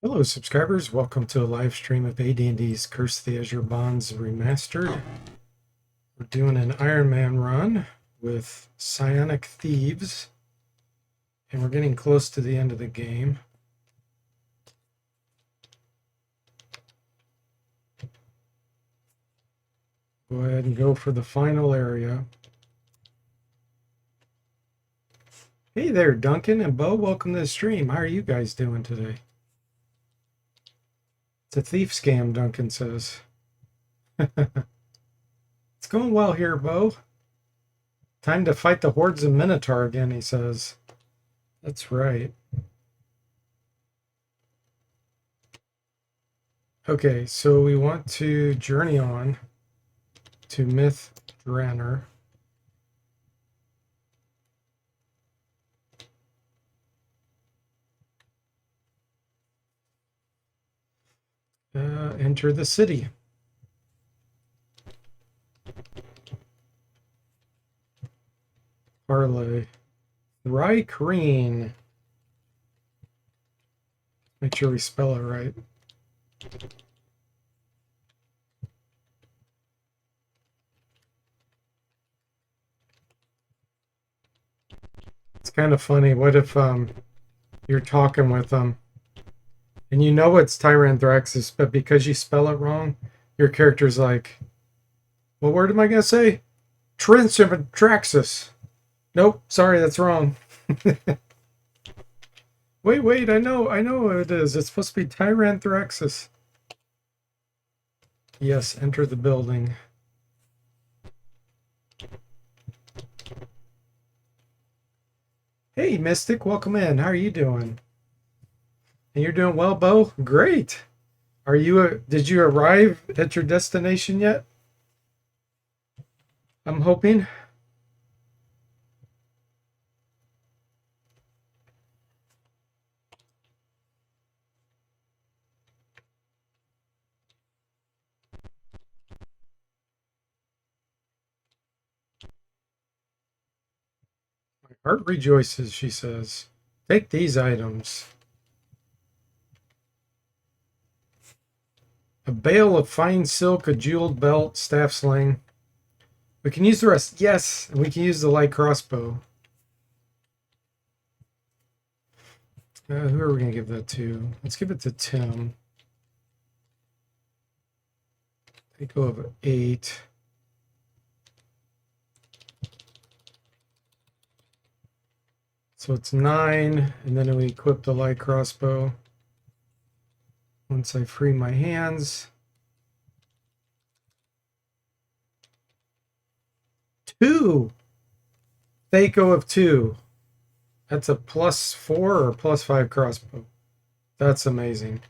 Hello subscribers, welcome to a live stream of AD&D's Curse the Azure Bonds Remastered. We're doing an Iron Man run with Psionic Thieves, and we're getting close to the end of the game. Go ahead and go for the final area. Hey there, Duncan and Bo, welcome to the stream. How are you guys doing today? It's a thief scam, Duncan says. It's going well here, Bo. Time to fight the hordes of Minotaur again, he says. That's right. Okay, so we want to journey on to Myth Draenor. Enter the city. Parlay. Rykreen. Make sure we spell it right. It's kind of funny. What if you're talking with them and you know it's Tyranthraxis, but because you spell it wrong, your character's like, what word am I going to say? Tyranthraxis. Nope, sorry, that's wrong. Wait, I know what it is. It's supposed to be Tyranthraxis. Yes, enter the building. Hey, Mystic, welcome in. How are you doing? And you're doing well, Bo? Great. Are you did you arrive at your destination yet? I'm hoping. My heart rejoices, she says. Take these items. A bale of fine silk, a jeweled belt, staff sling. We can use the rest. Yes, and we can use the light crossbow. Who are we going to give that to? Let's give it to Tim. Take go of 8. So it's 9, and then we equip the light crossbow. Once I free my hands. 2! Thaco of 2. That's a +4 or +5 crossbow. That's amazing.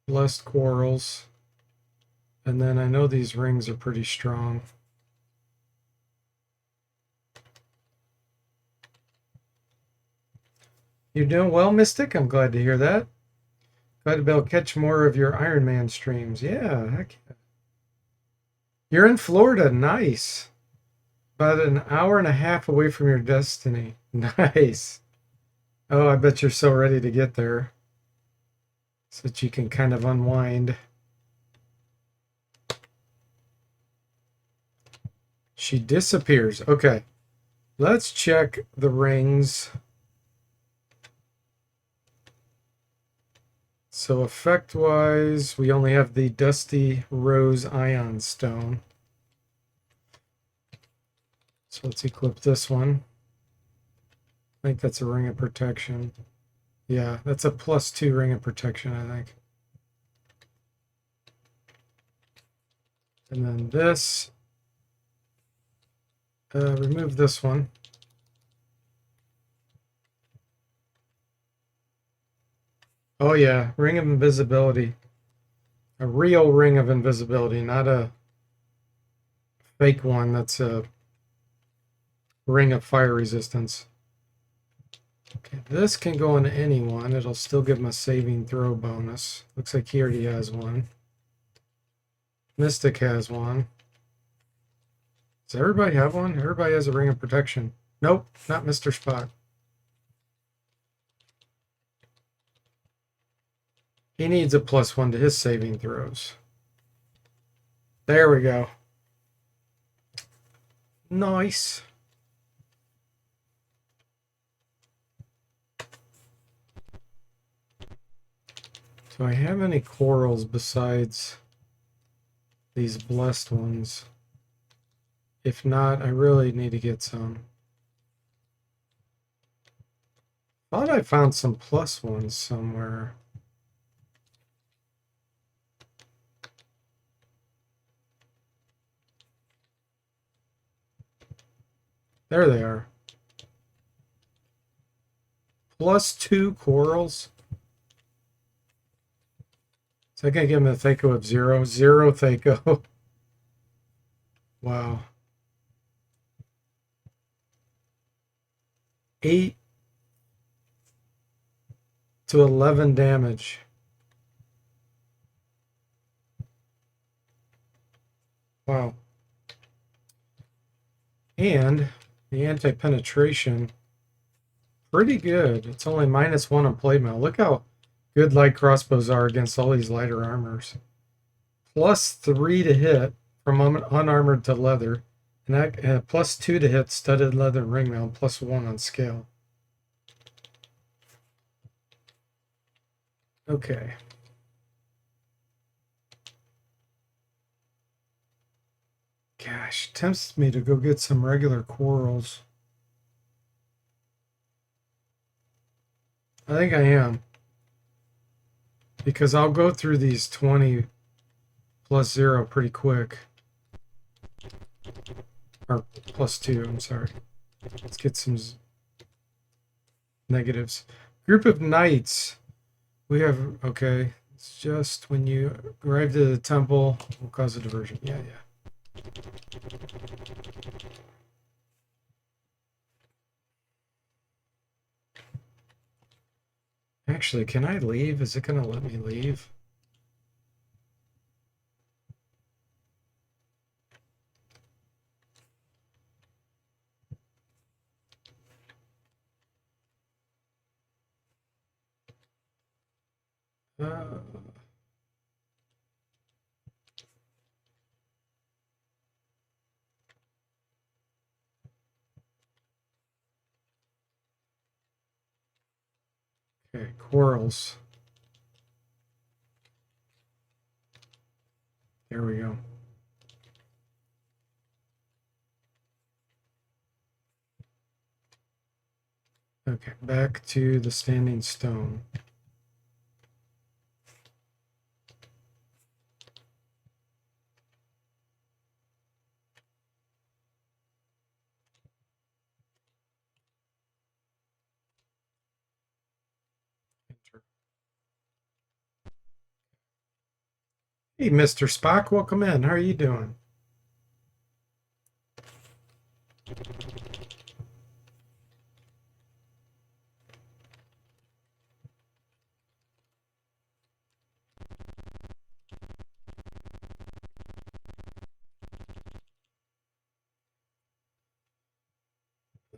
Blessed quarrels. And then I know these rings are pretty strong. You're doing well, Mystic. I'm glad to hear that. Glad to be able to catch more of your Iron Man streams. Yeah, heck yeah. You're in Florida. Nice. About an hour and a half away from your destiny. Nice. Oh, I bet you're so ready to get there. So that you can kind of unwind. She disappears. Okay. Let's check the rings. So effect-wise, we only have the Dusty Rose Ion Stone. So let's equip this one. I think that's a Ring of Protection. Yeah, that's a +2 Ring of Protection, I think. And then this. Remove this one. Oh yeah, Ring of Invisibility. A real Ring of Invisibility, not a fake one that's a Ring of Fire Resistance. Okay, this can go on anyone. It'll still give him a saving throw bonus. Looks like he already has one. Mystic has one. Does everybody have one? Everybody has a Ring of Protection. Nope, not Mr. Spock. He needs a +1 to his saving throws. There we go. Nice. Do I have any corals besides these blessed ones? If not, I really need to get some. Thought I found some +1s somewhere. There they are. +2 corals. So I can give him a Thaco of 0. 0 Thaco. Wow. 8 to 11 damage. Wow. And the anti-penetration, pretty good. It's only -1 on plate mail. Look how good light crossbows are against all these lighter armors. +3 to hit from unarmored to leather. And that, +2 to hit studded leather and ring mail, and +1 on scale. Okay. Gosh, tempts me to go get some regular corals. I think I am. Because I'll go through these 20 +0 pretty quick. Or +2, I'm sorry. Let's get some negatives. Group of knights. We have, okay. It's just when you arrive to the temple, will cause a diversion. Yeah, yeah. Actually, can I leave? Is it going to let me leave? Uh, okay, quarrels. There we go. Okay, back to the standing stone. Enter. Hey, Mr. Spock, welcome in. How are you doing?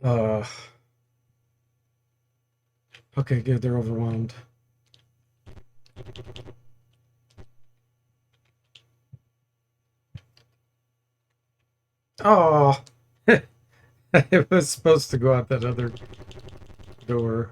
Uh, okay, good. They're overwhelmed. Oh, it was supposed to go out that other door.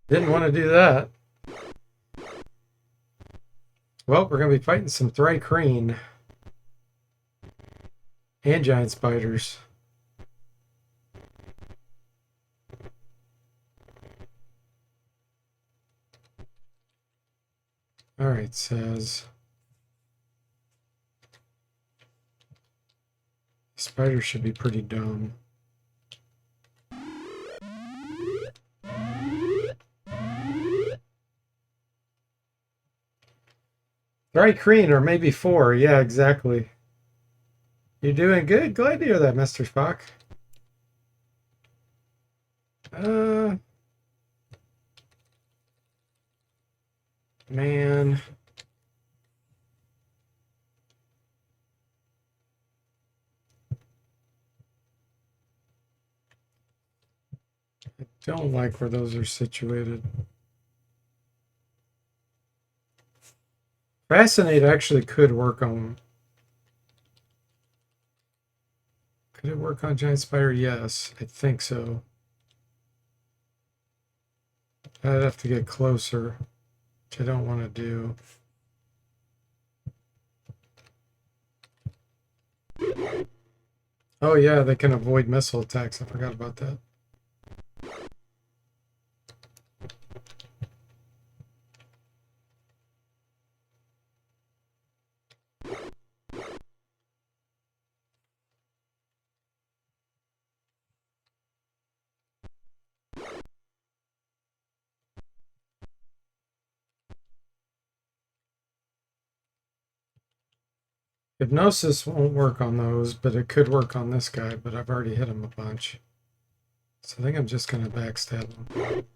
Didn't want to do that. Well, we're going to be fighting some Thri-kreen and giant spiders. All right, says spiders should be pretty dumb. Thri-kreen, or maybe 4. Yeah, exactly. You're doing good. Glad to hear that, Mr. Spock. Man. I don't like where those are situated. Fascinate actually could work on. Could it work on Giant Spider? Yes, I think so. I'd have to get closer, which I don't want to do. Oh yeah, they can avoid missile attacks. I forgot about that. Hypnosis won't work on those, but it could work on this guy, but I've already hit him a bunch. So I think I'm just going to backstab him.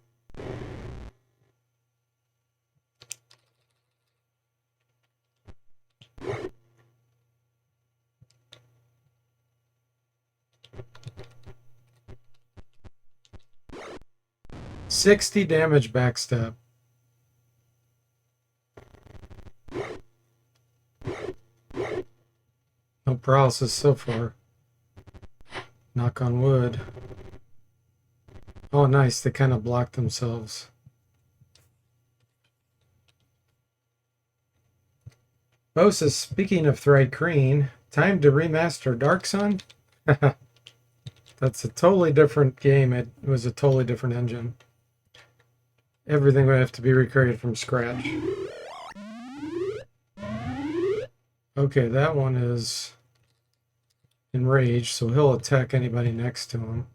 $60 damage backstab. No paralysis so far. Knock on wood. Oh, nice. They kind of blocked themselves. Bo says, speaking of Thrycreen, time to remaster Dark Sun? That's a totally different game. It was a totally different engine. Everything would have to be recreated from scratch. Okay, that one is enraged, so he'll attack anybody next to him.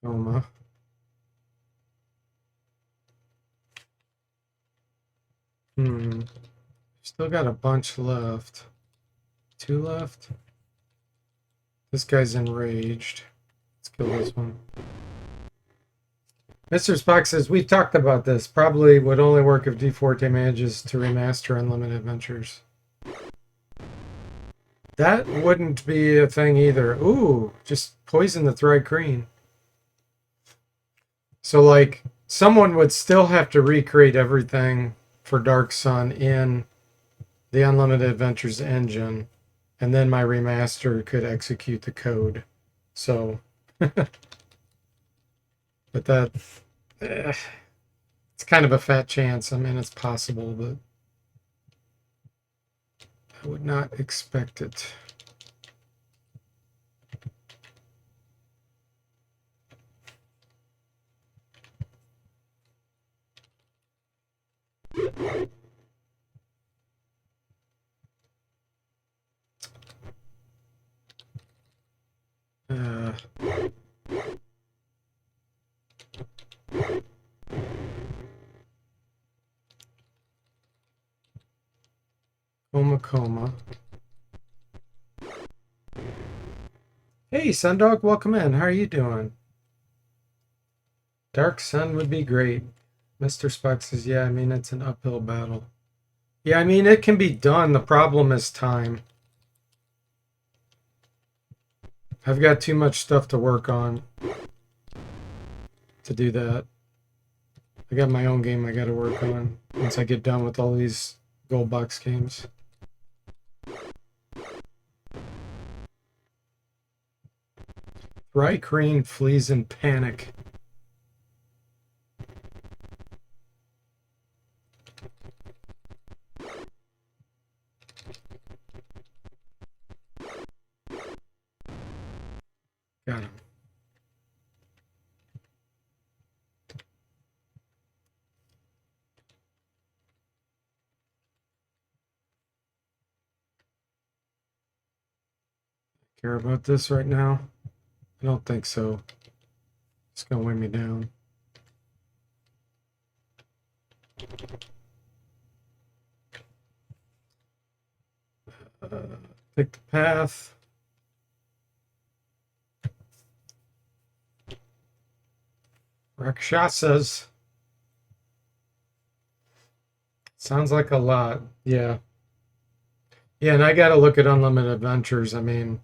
Coma. Still got a bunch left. 2 left. This guy's enraged. Let's kill this one. Mr. Spock says, we've talked about this. Probably would only work if DFortae manages to remaster Unlimited Adventures. That wouldn't be a thing either. Ooh, just poison the Thrycreen. So, like, someone would still have to recreate everything for Dark Sun in the Unlimited Adventures engine, and then my remaster could execute the code. So, but that, it's kind of a fat chance. I mean, it's possible, but I would not expect it. Coma. Hey, Sundog, welcome in. How are you doing? Dark Sun would be great. Mr. Spock says, yeah, I mean, it's an uphill battle. Yeah, I mean, it can be done. The problem is time. I've got too much stuff to work on to do that. I got my own game I got to work on once I get done with all these gold box games. Thrycreen flees in panic. Got him. care about this right now? I don't think so. It's gonna weigh me down. Pick the path. Rakshasas. Sounds like a lot. Yeah. Yeah, and I gotta look at Unlimited Adventures. I mean,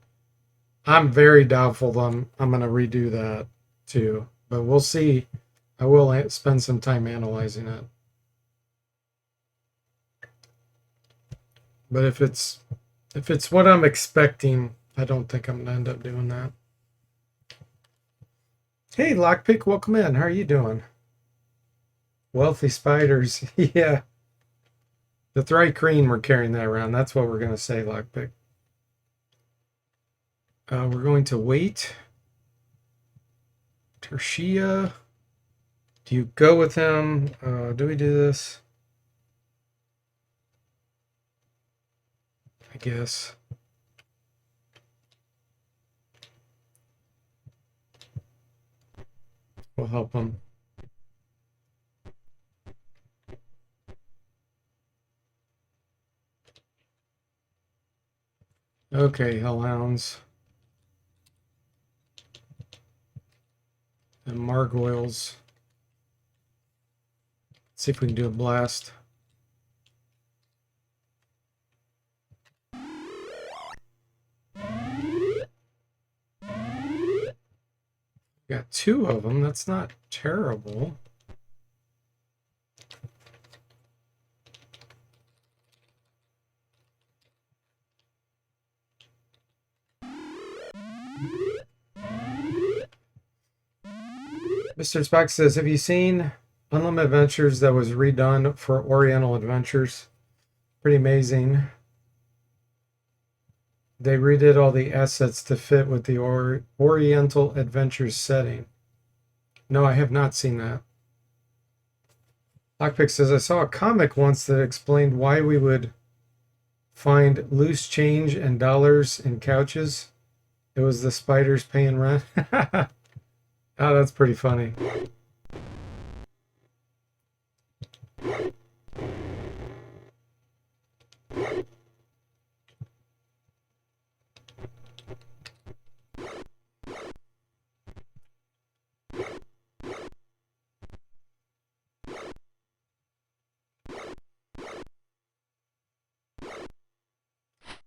I'm very doubtful I'm gonna redo that too. But we'll see. I will spend some time analyzing it. But if it's what I'm expecting, I don't think I'm gonna end up doing that. Hey, Lockpick, welcome in. How are you doing? Wealthy spiders. Yeah. The Thri-kreen, we're carrying that around. That's what we're gonna say, Lockpick. We're going to wait. Tertia. Do you go with him? Do we do this? I guess. We'll help him. Okay, hellhounds. And margoyles. Let's see if we can do a blast. Got 2 of them. That's not terrible. Mr. Spock says, have you seen Unlimited Adventures that was redone for Oriental Adventures? Pretty amazing. They redid all the assets to fit with the Oriental Adventures setting. No, I have not seen that. Lockpick says, I saw a comic once that explained why we would find loose change and dollars in couches. It was the spiders paying rent. Oh, that's pretty funny.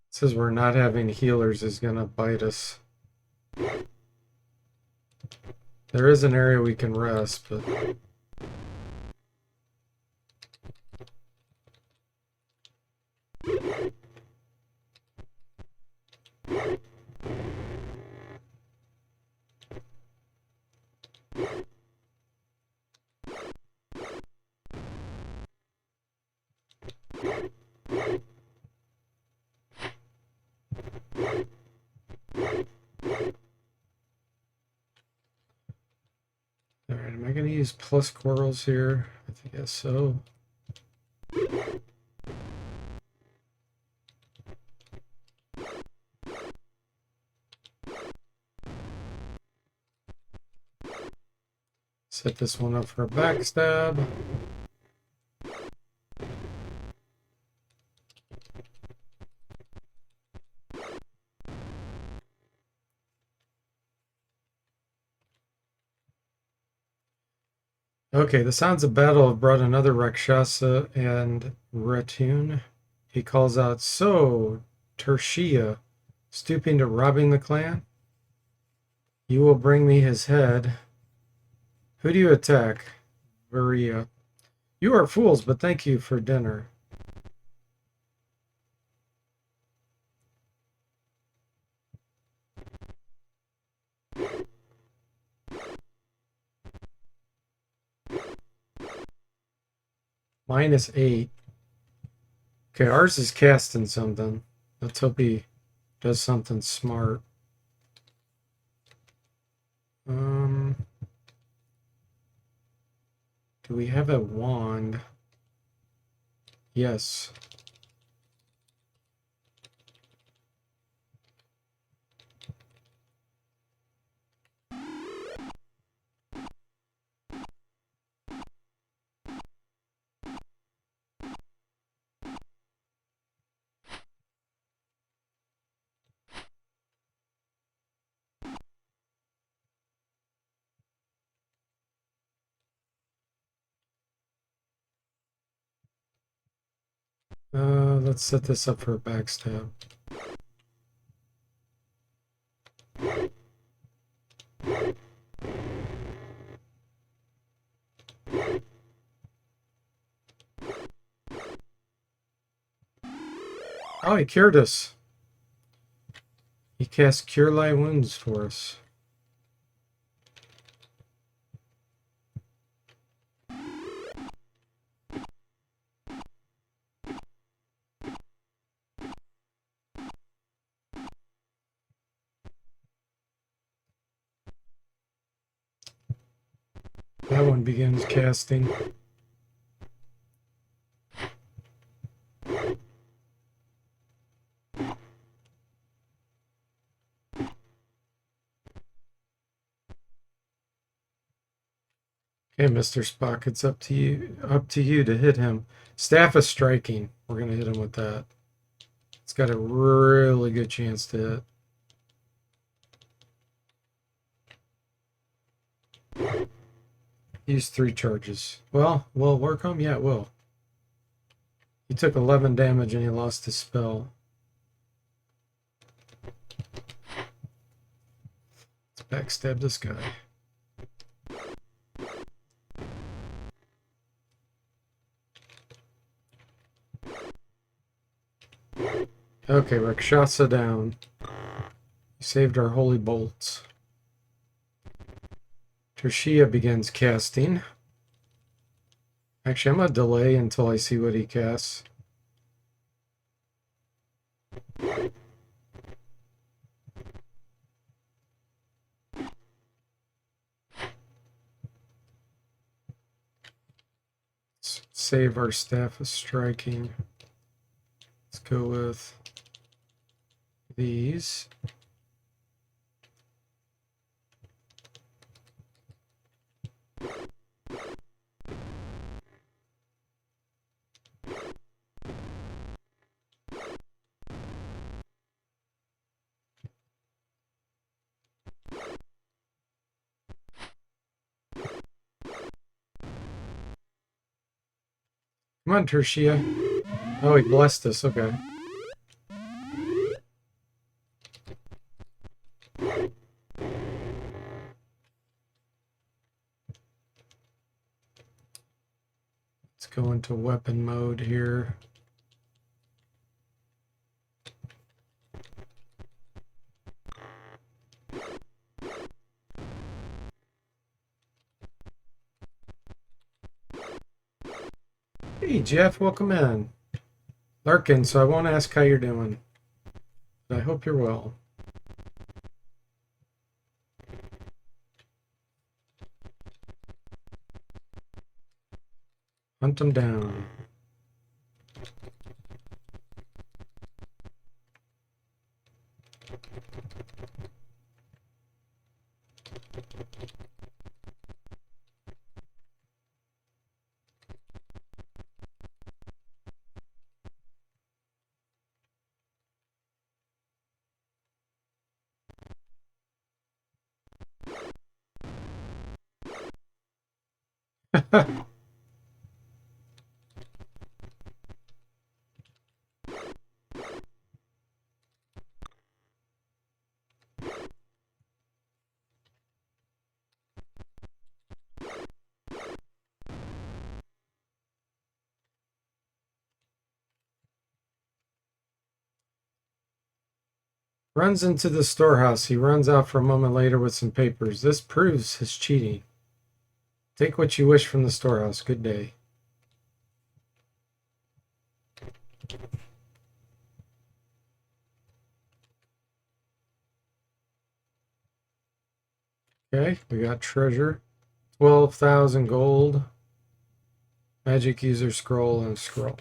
Says we're not having healers is gonna bite us. There is an area we can rest, but all right, am I going to use plus corals here? I guess so. Set this one up for a backstab. Okay, the Sounds of Battle have brought another Rakshasa and Ratun. He calls out, so, Tertia, stooping to robbing the clan? You will bring me his head. Who do you attack? Varia. You are fools, but thank you for dinner. -8. Okay, ours is casting something. Let's hope he does something smart. Do we have a wand? Yes. Let's set this up for a backstab. Oh, he cured us. He cast Cure Light Wounds for us. That one begins casting. Okay, Mr. Spock, it's up to you to hit him. Staff of Striking. We're gonna hit him with that. It's got a really good chance to hit. Use 3 charges. Well, will it work on him? Yeah, it will. He took 11 damage and he lost his spell. Let's backstab this guy. Okay, Rakshasa down. He saved our holy bolts. Tertia begins casting. Actually, I'm going to delay until I see what he casts. Let's save our Staff of Striking. Let's go with these. Come on, Tertia. Oh, he blessed us. Okay. Let's go into weapon mode here. Hey, Jeff, welcome in. Larkin, so I won't ask how you're doing. But I hope you're well. Hunt them down. Runs into the storehouse. He runs out for a moment later with some papers. This proves his cheating. Take what you wish from the storehouse. Good day. Okay, we got treasure. 12,000 gold. Magic user scroll and scroll.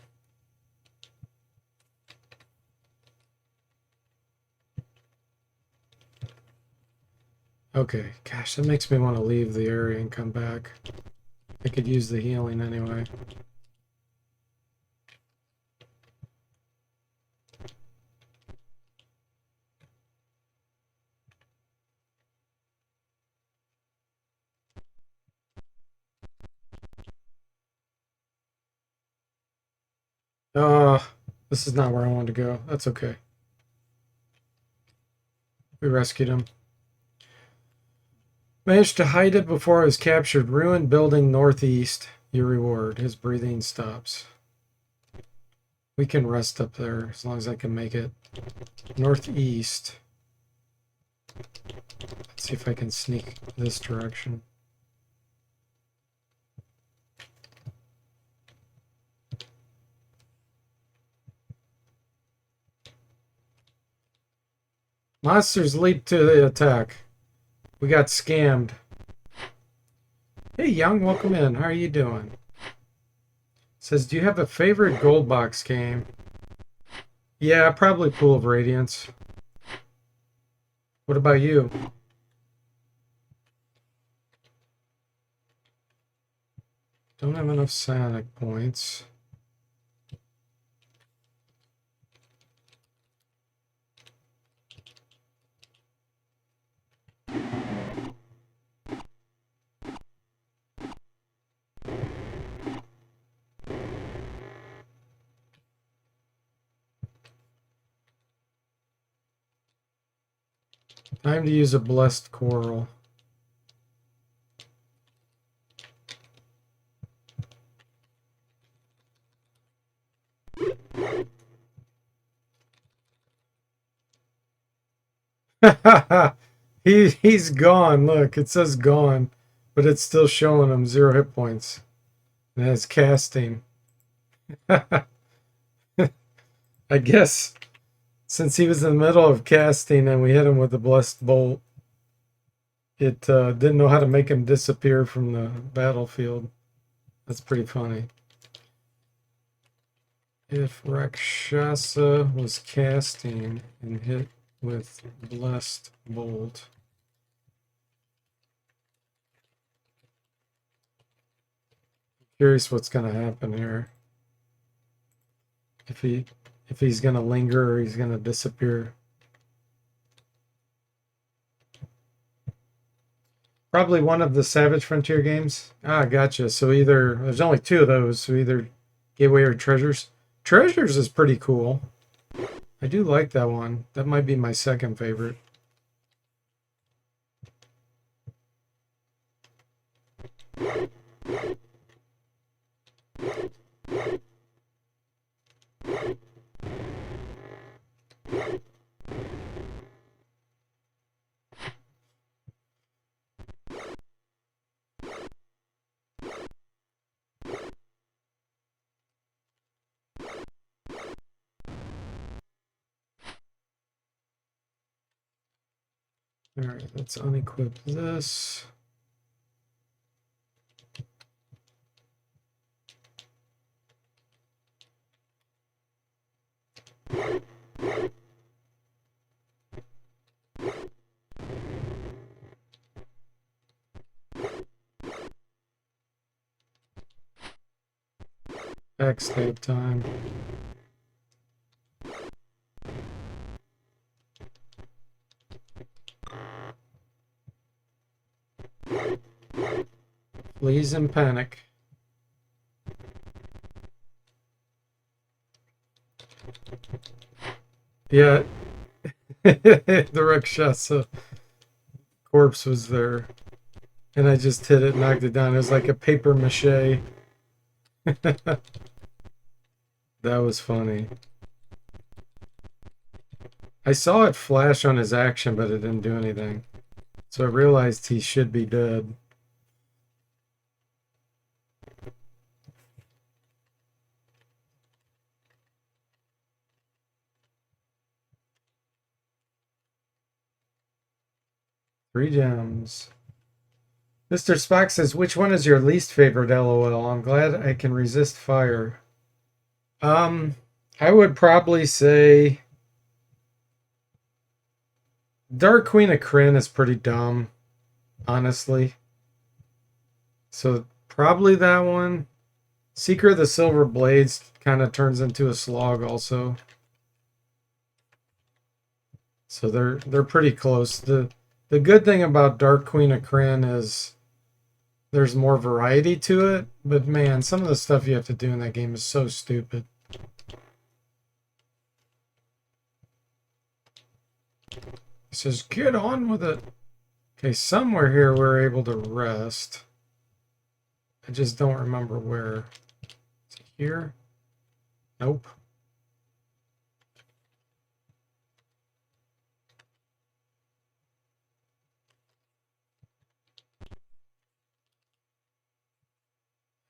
Okay, gosh, that makes me want to leave the area and come back. I could use the healing anyway. Oh, This is not where I wanted to go. That's okay. We rescued him. Managed to hide it before I was captured. Ruined building northeast. Your reward. His breathing stops. We can rest up there as long as I can make it. Northeast. Let's see if I can sneak this direction. Monsters leap to the attack. We got scammed. Hey, Young, welcome in. How are you doing? Says, do you have a favorite gold box game? Yeah, probably Pool of Radiance. What about you? Don't have enough Sonic points. Time to use a blessed coral. He's gone. Look, it says gone, but it's still showing him 0 hit points. And it has casting. I guess since he was in the middle of casting and we hit him with the blessed bolt, it didn't know how to make him disappear from the battlefield. That's pretty funny. If Rakshasa was casting and hit with blessed bolt. Curious what's going to happen here. If he's going to linger or he's going to disappear. Probably one of the Savage Frontier games. Ah, gotcha. So either there's only 2 of those. So either Gateway or Treasures. Treasures is pretty cool. I do like that one. That might be my second favorite. All right, let's unequip this. Backstab time. Fleas in panic. Yeah, the Rakshasa corpse was there. And I just hit it, knocked it down. It was like a paper mache. That was funny. I saw it flash on his action, but it didn't do anything. So I realized he should be dead. Three gems. Mr. Spock says, which one is your least favorite LOL? I'm glad I can resist fire. I would probably say Dark Queen of Kryn is pretty dumb, honestly. So probably that one. Secret of the Silver Blades kind of turns into a slog also. So they're pretty close. The good thing about Dark Queen of Kryn is there's more variety to it, but man, some of the stuff you have to do in that game is so stupid. He says, get on with it. Okay, somewhere here we're able to rest. I just don't remember where. Is it here? Nope.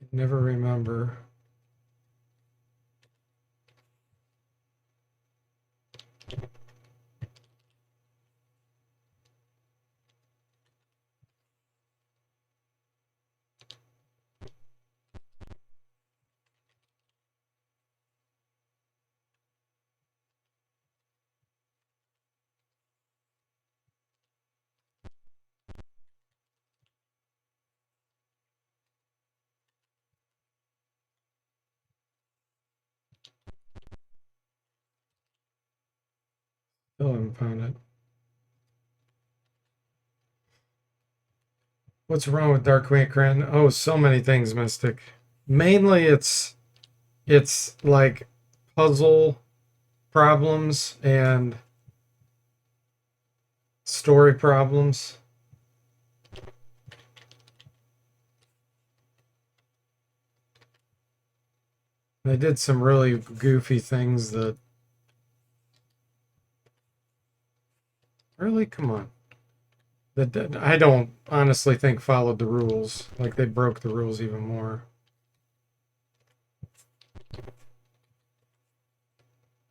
I never remember. Still haven't found it. What's wrong with Dark Cran? Oh, so many things, Mystic. Mainly it's like puzzle problems and story problems. They did some really goofy things that really, come on. That I don't honestly think followed the rules. Like they broke the rules even more.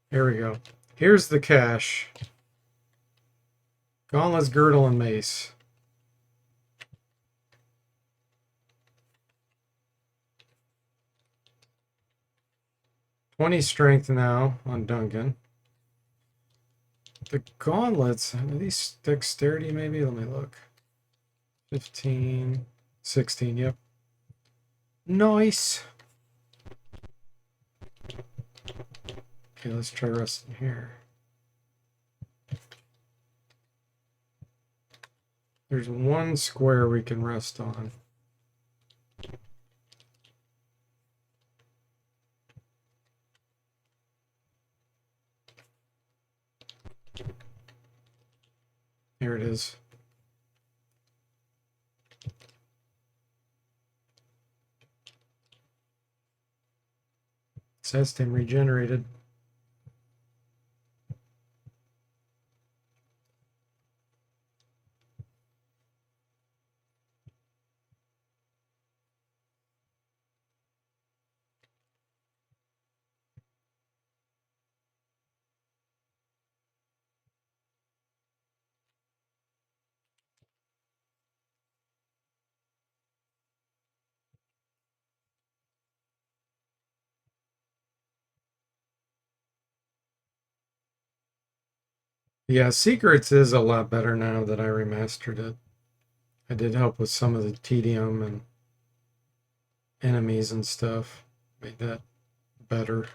Here we go. Here's the cache. Gauntlets, girdle, and mace. $20 strength now on Duncan. The gauntlets, are these dexterity maybe? Let me look. 15, 16, yep. Nice. Okay, let's try resting here. There's one square we can rest on. Here it is. System regenerated. Yeah, Secrets is a lot better now that I remastered it. I did help with some of the tedium and enemies and stuff. Made that better.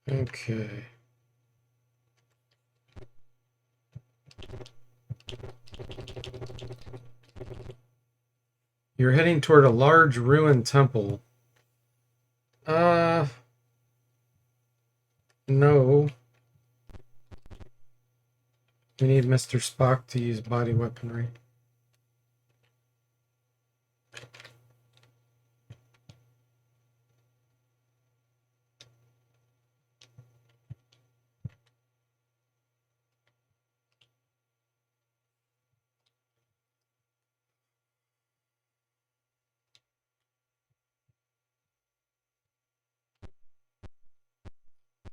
Okay. You're heading toward a large ruined temple. No. We need Mr. Spock to use body weaponry.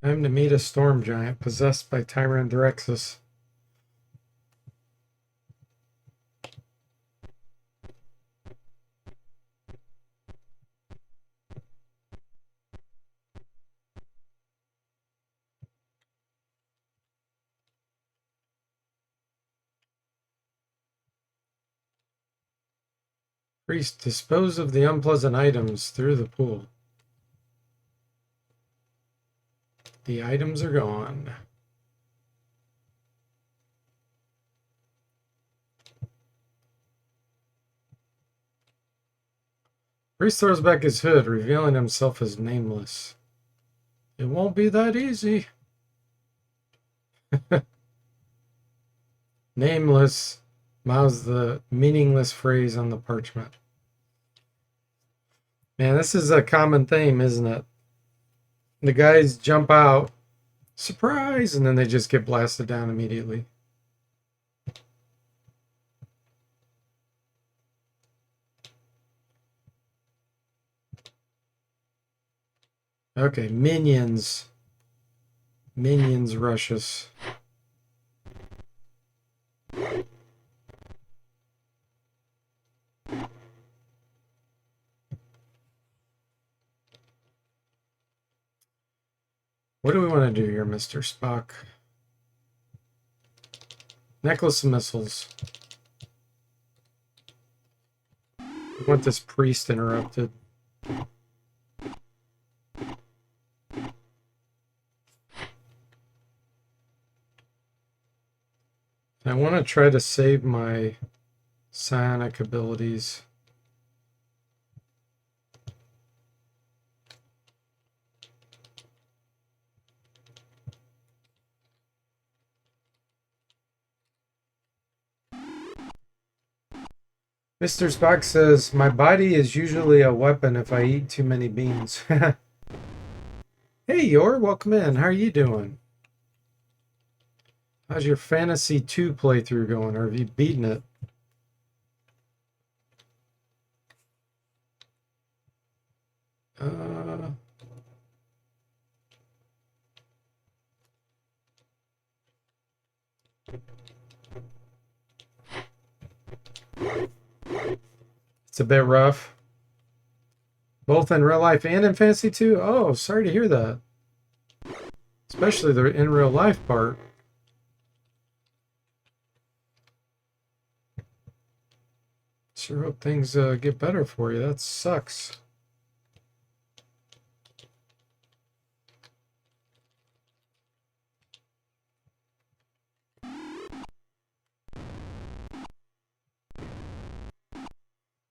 Time to meet a storm giant possessed by Tyrandrexus. Priest, dispose of the unpleasant items through the pool. The items are gone. Priest throws back his hood, revealing himself as nameless. It won't be that easy. Nameless mouths the meaningless phrase on the parchment. Man, this is a common theme, isn't it? The guys jump out, surprise, and then they just get blasted down immediately. Okay, minions. Minions rush us. What do we want to do here, Mr. Spock? Necklace of missiles. We want this priest interrupted. I want to try to save my psionic abilities. Mr. Spock says, my body is usually a weapon if I eat too many beans. Hey, Yor, welcome in. How are you doing? How's your Fantasy 2 playthrough going? Or have you beaten it? It's a bit rough. Both in real life and in Fantasy 2? Oh, sorry to hear that. Especially the in real life part. Sure hope things get better for you. That sucks.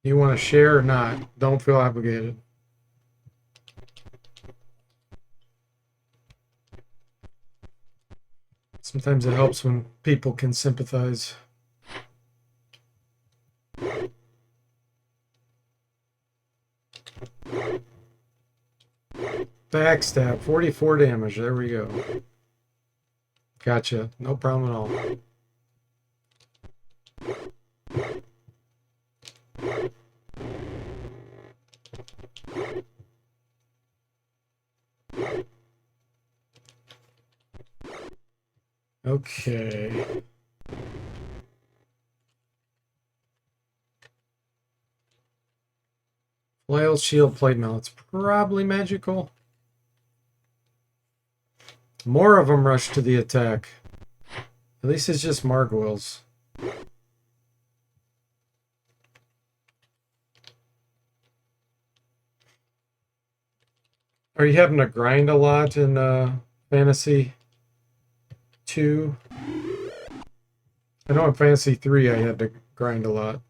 You want to share or not? Don't feel obligated. Sometimes it helps when people can sympathize. Backstab, 44 damage. There we go. Gotcha. No problem at all. Okay. Flail, shield, plate mail. It's probably magical. More of them rush to the attack. At least it's just Margwills. Are you having to grind a lot in Fantasy 2? I know in Fantasy 3 I had to grind a lot.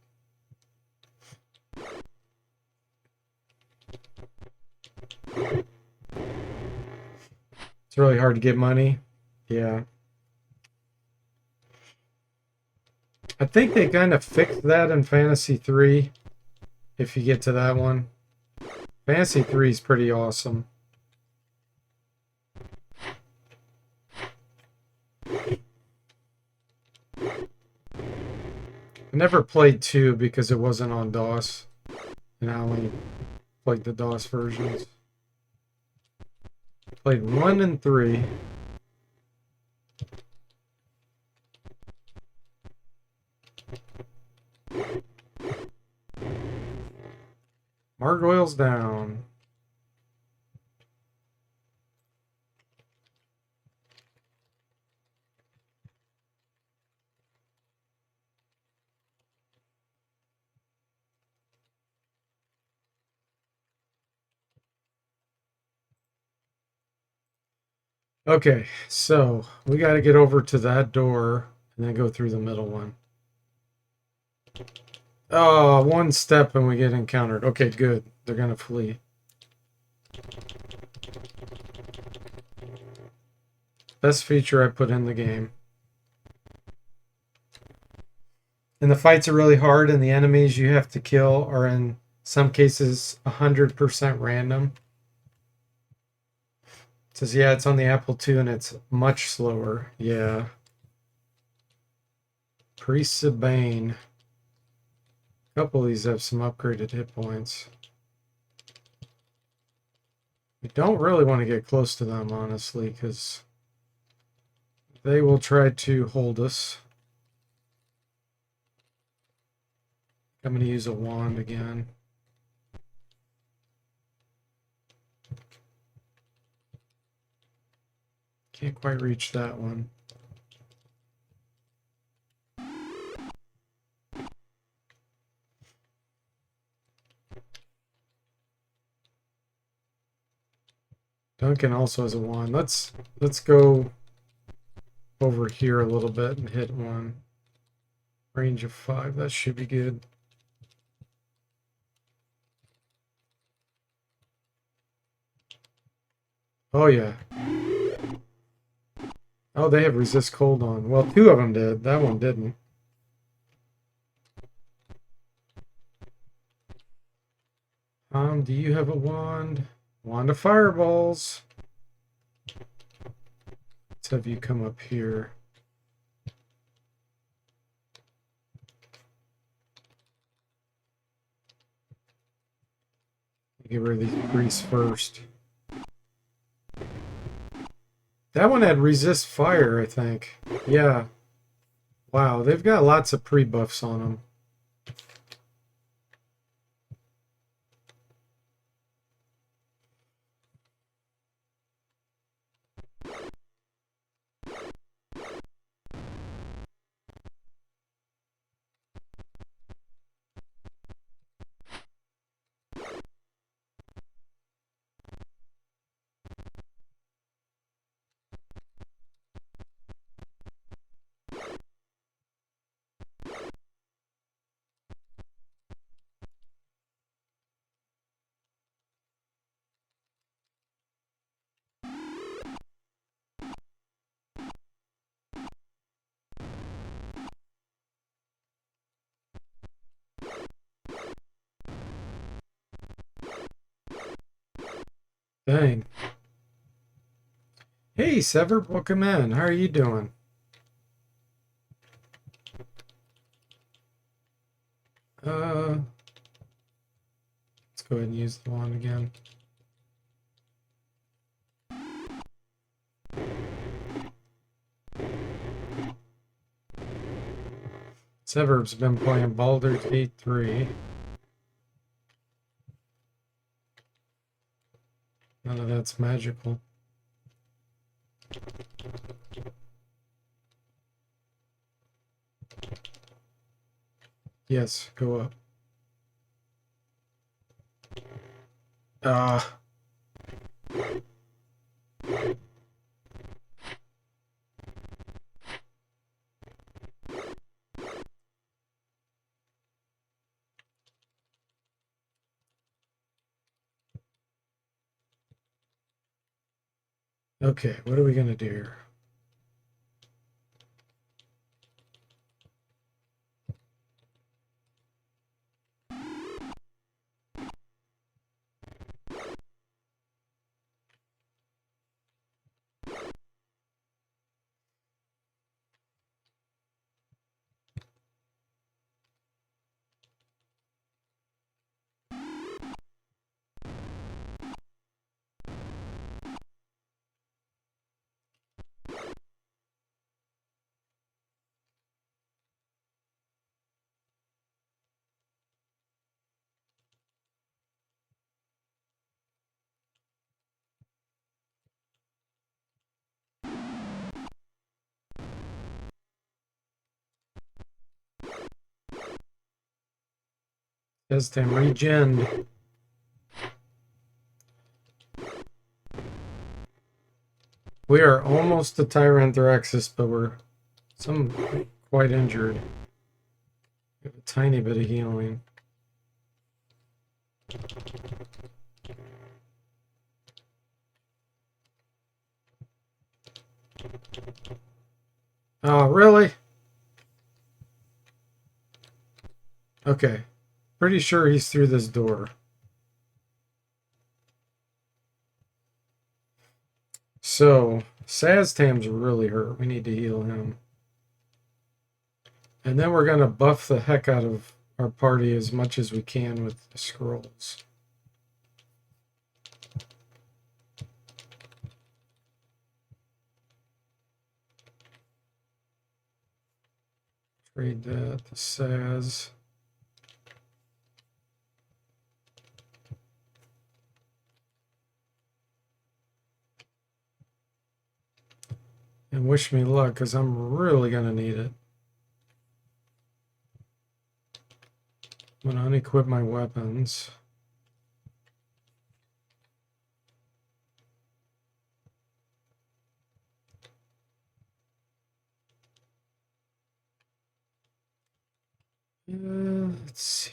It's really hard to get money. Yeah. I think they kind of fixed that in Fantasy 3. If you get to that one. Fantasy 3 is pretty awesome. I never played 2 because it wasn't on DOS. And I only played the DOS versions. Played 1 and 3. Margwills down. Okay, so we got to get over to that door and then go through the middle one. Oh, one step and we get encountered. Okay, good. They're going to flee. Best feature I put in the game. And the fights are really hard, and the enemies you have to kill are in some cases 100% random. It says, yeah, it's on the Apple II and it's much slower. Yeah. Priests of Bane. A couple of these have some upgraded hit points. We don't really want to get close to them, honestly, because they will try to hold us. I'm going to use a wand again. Can't quite reach that one. Duncan also has a wand. Let's go over here a little bit and hit one. Range of 5. That should be good. Oh yeah. Oh, they have resist cold on. Well, 2 of them did. That one didn't. Do you have a wand? Wand of fireballs. Let's have you come up here. Get rid of these priests first. That one had resist fire, I think. Yeah. Wow, they've got lots of pre-buffs on them. Dang. Hey, Sever, welcome in. How are you doing? Let's go ahead and use the wand again. Sever's been playing Baldur's Gate 3. None of that's magical. Yes, go up. Okay, what are we going to do here? Destin, regen. We are almost to Tyranthraxis, but we're quite injured. We have a tiny bit of healing. Oh, really? Okay. Pretty sure he's through this door. So, Saztam's really hurt. We need to heal him. And then we're going to buff the heck out of our party as much as we can with the scrolls. Trade that to Saz. And wish me luck, because I'm really going to need it. I'm going to unequip my weapons. Let's see.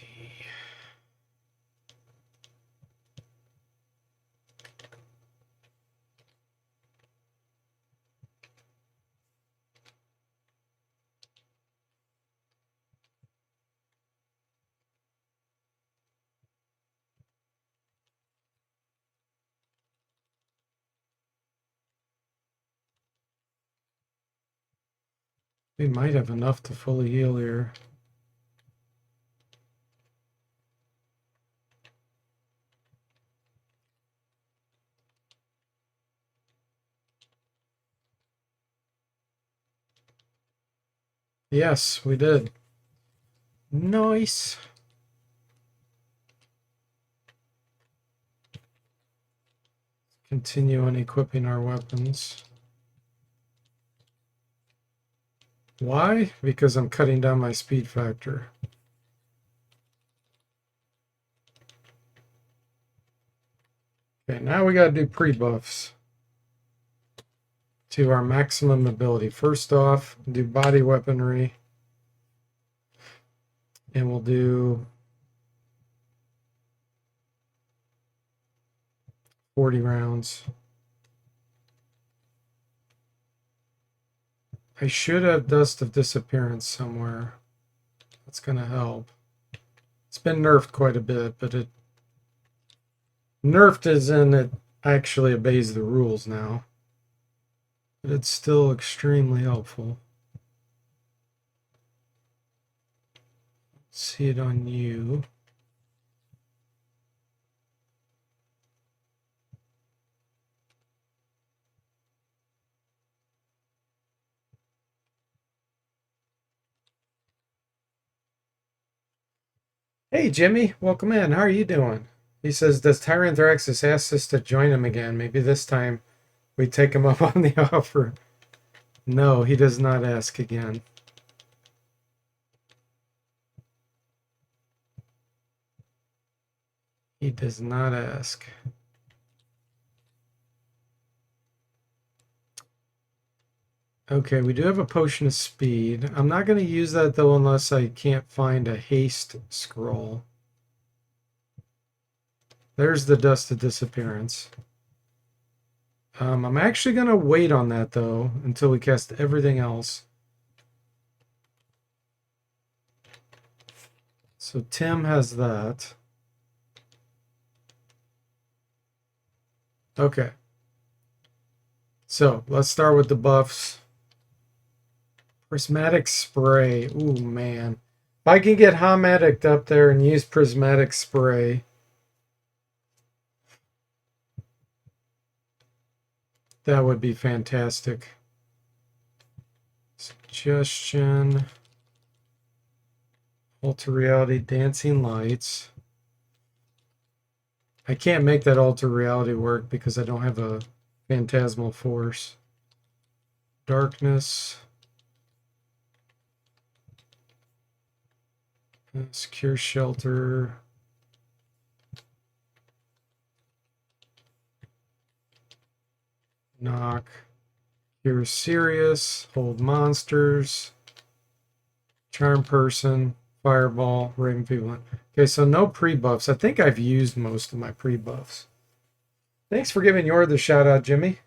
We might have enough to fully heal here. Yes, we did. Nice. Continue on equipping our weapons. Why? Because I'm cutting down my speed factor. Okay, now we got to do pre-buffs to our maximum ability. First off, do body weaponry. And we'll do 40 rounds. I should have Dust of Disappearance somewhere. That's going to help. It's been nerfed quite a bit, but it nerfed as in it actually obeys the rules now. But it's still extremely helpful. See it on you. Hey, Jimmy, welcome in. How are you doing? He says, does Tyranthraxis ask us to join him again? Maybe this time we take him up on the offer. No, he does not ask again. He does not ask. Okay, we do have a potion of speed. I'm not going to use that though unless I can't find a haste scroll. There's the Dust of Disappearance. I'm actually going to wait on that though until we cast everything else. So Tim has that. Okay. So let's start with the buffs. Prismatic Spray. Ooh, man. If I can get Homedic up there and use Prismatic Spray, that would be fantastic. Suggestion. Alter Reality, Dancing Lights. I can't make that Alter Reality work because I don't have a Phantasmal Force. Darkness. Secure Shelter. Knock. Cure Serious. Hold Monsters. Charm Person. Fireball. Raven People. Okay, so no pre-buffs. I think I've used most of my pre-buffs. Thanks for giving Yor the shout out, Jimmy.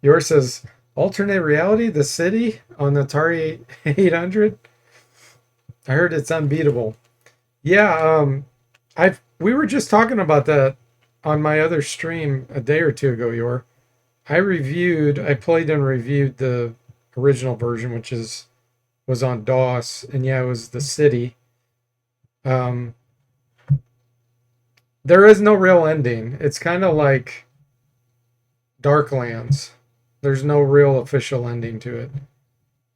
Yours says alternate reality, the city on the Atari 800. I heard it's unbeatable. Yeah, I've we were just talking about that on my other stream a day or two ago, Yor. I played and reviewed the original version, which is was on DOS, and yeah, it was the city. Um, there is no real ending. It's kind of like Darklands. There's no real official ending to it.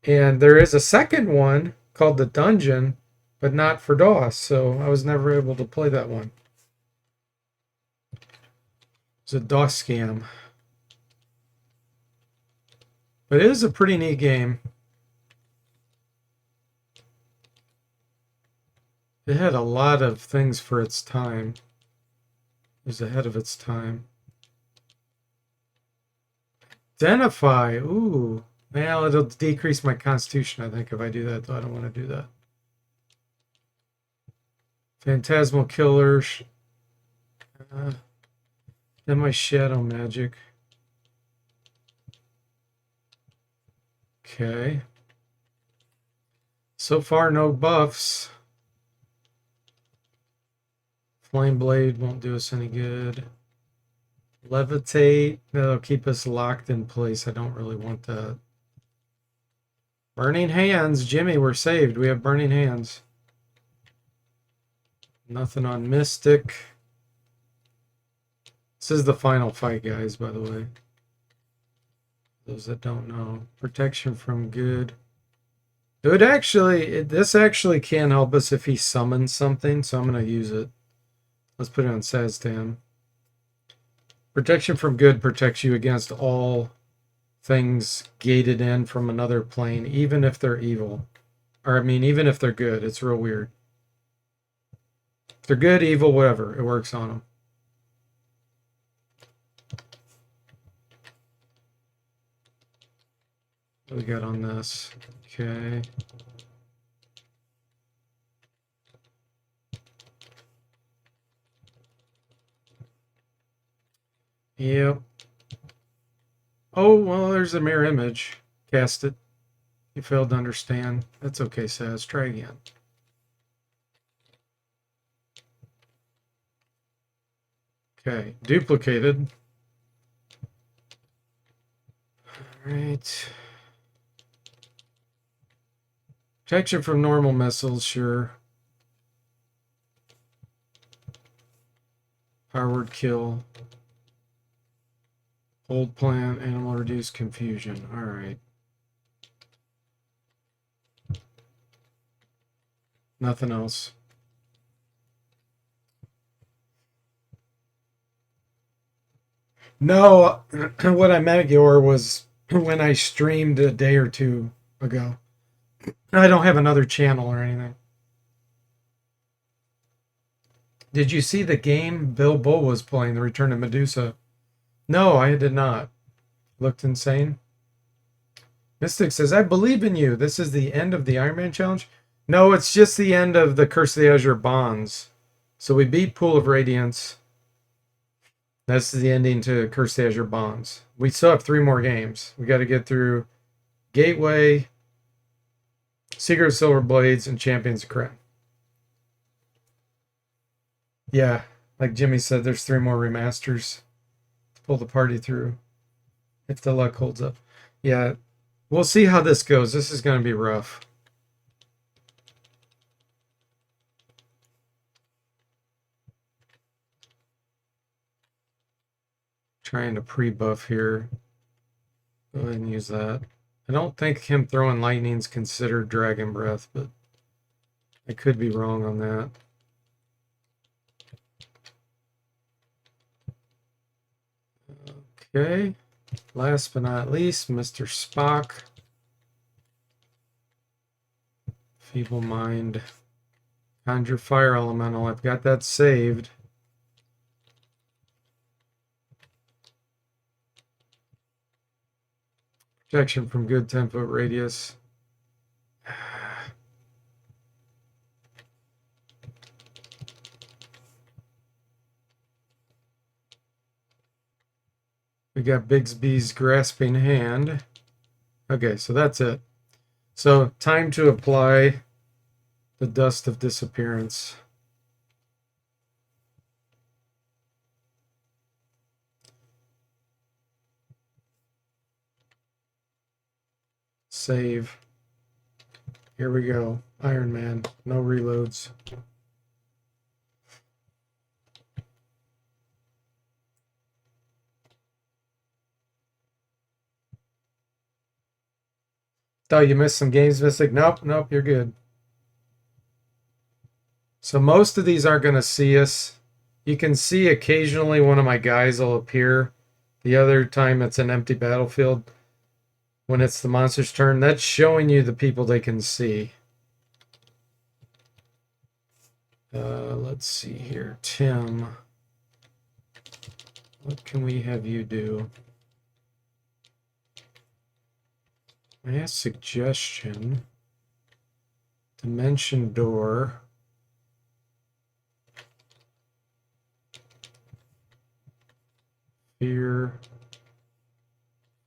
And there is a second one called The Dungeon, but not for DOS, so I was never able to play that one. It's a DOS scam. But it is a pretty neat game. It had a lot of things for its time. It was ahead of its time. Identify. Ooh. Well, it'll decrease my constitution, I think, if I do that, though I don't want to do that. Phantasmal Killer. Then my Shadow Magic. Okay. So far, no buffs. Flame Blade won't do us any good. Levitate. That'll keep us locked in place. I don't really want that. Burning Hands. Jimmy, we're saved. We have Burning Hands. Nothing on Mystic. This is the final fight, guys, by the way. Those that don't know. Protection from good. It would actually, this actually can help us if he summons something, so I'm going to use it. Let's put it on Saztan. Protection from good protects you against all things gated in from another plane, even if they're evil. Or, I mean, even if they're good. It's real weird. If they're good, evil, whatever. It works on them. What do we got on this? Okay. Yep. Oh, well, there's a mirror image. Cast it. You failed to understand. That's okay, Saz. Try again. Okay. Duplicated. All right. Protection from normal missiles, sure. Powered kill. Hold plant, animal reduce confusion. All right. Nothing else. No, what I meant, Yor, was when I streamed a day or two ago. I don't have another channel or anything. Did you see the game Bill Bull was playing, The Return of Medusa? No, I did not. Looked insane. Mystic says, I believe in you. This is the end of the Iron Man challenge? No, it's just the end of the Curse of the Azure Bonds. So we beat Pool of Radiance. That's the ending to Curse the Azure Bonds. We still have 3 more games. We got to get through Gateway, Secret of Silver Blades, and Champions of Krynn. Yeah, like Jimmy said, there's 3 more remasters to pull the party through if the luck holds up. Yeah, we'll see how this goes. This is going to be rough. Trying to pre-buff here. Go ahead and use that. I don't think him throwing lightning's considered Dragon Breath, but I could be wrong on that. Okay. Last but not least, Mr. Spock. Feeble Mind. Conjure Fire Elemental. I've got that saved. Protection from good 10-foot radius. We got Bigsby's grasping hand. Okay, so that's it. So time to apply the dust of disappearance. Save. Here we go. Iron Man. No reloads. Thought you missed some games, Mystic. Nope, nope, you're good. So most of these aren't going to see us. You can see occasionally one of my guys will appear. The other time it's an empty battlefield. When it's the monster's turn, that's showing you the people they can see. Let's see here. Tim. What can we have you do? I ask suggestion. Dimension door. Fear.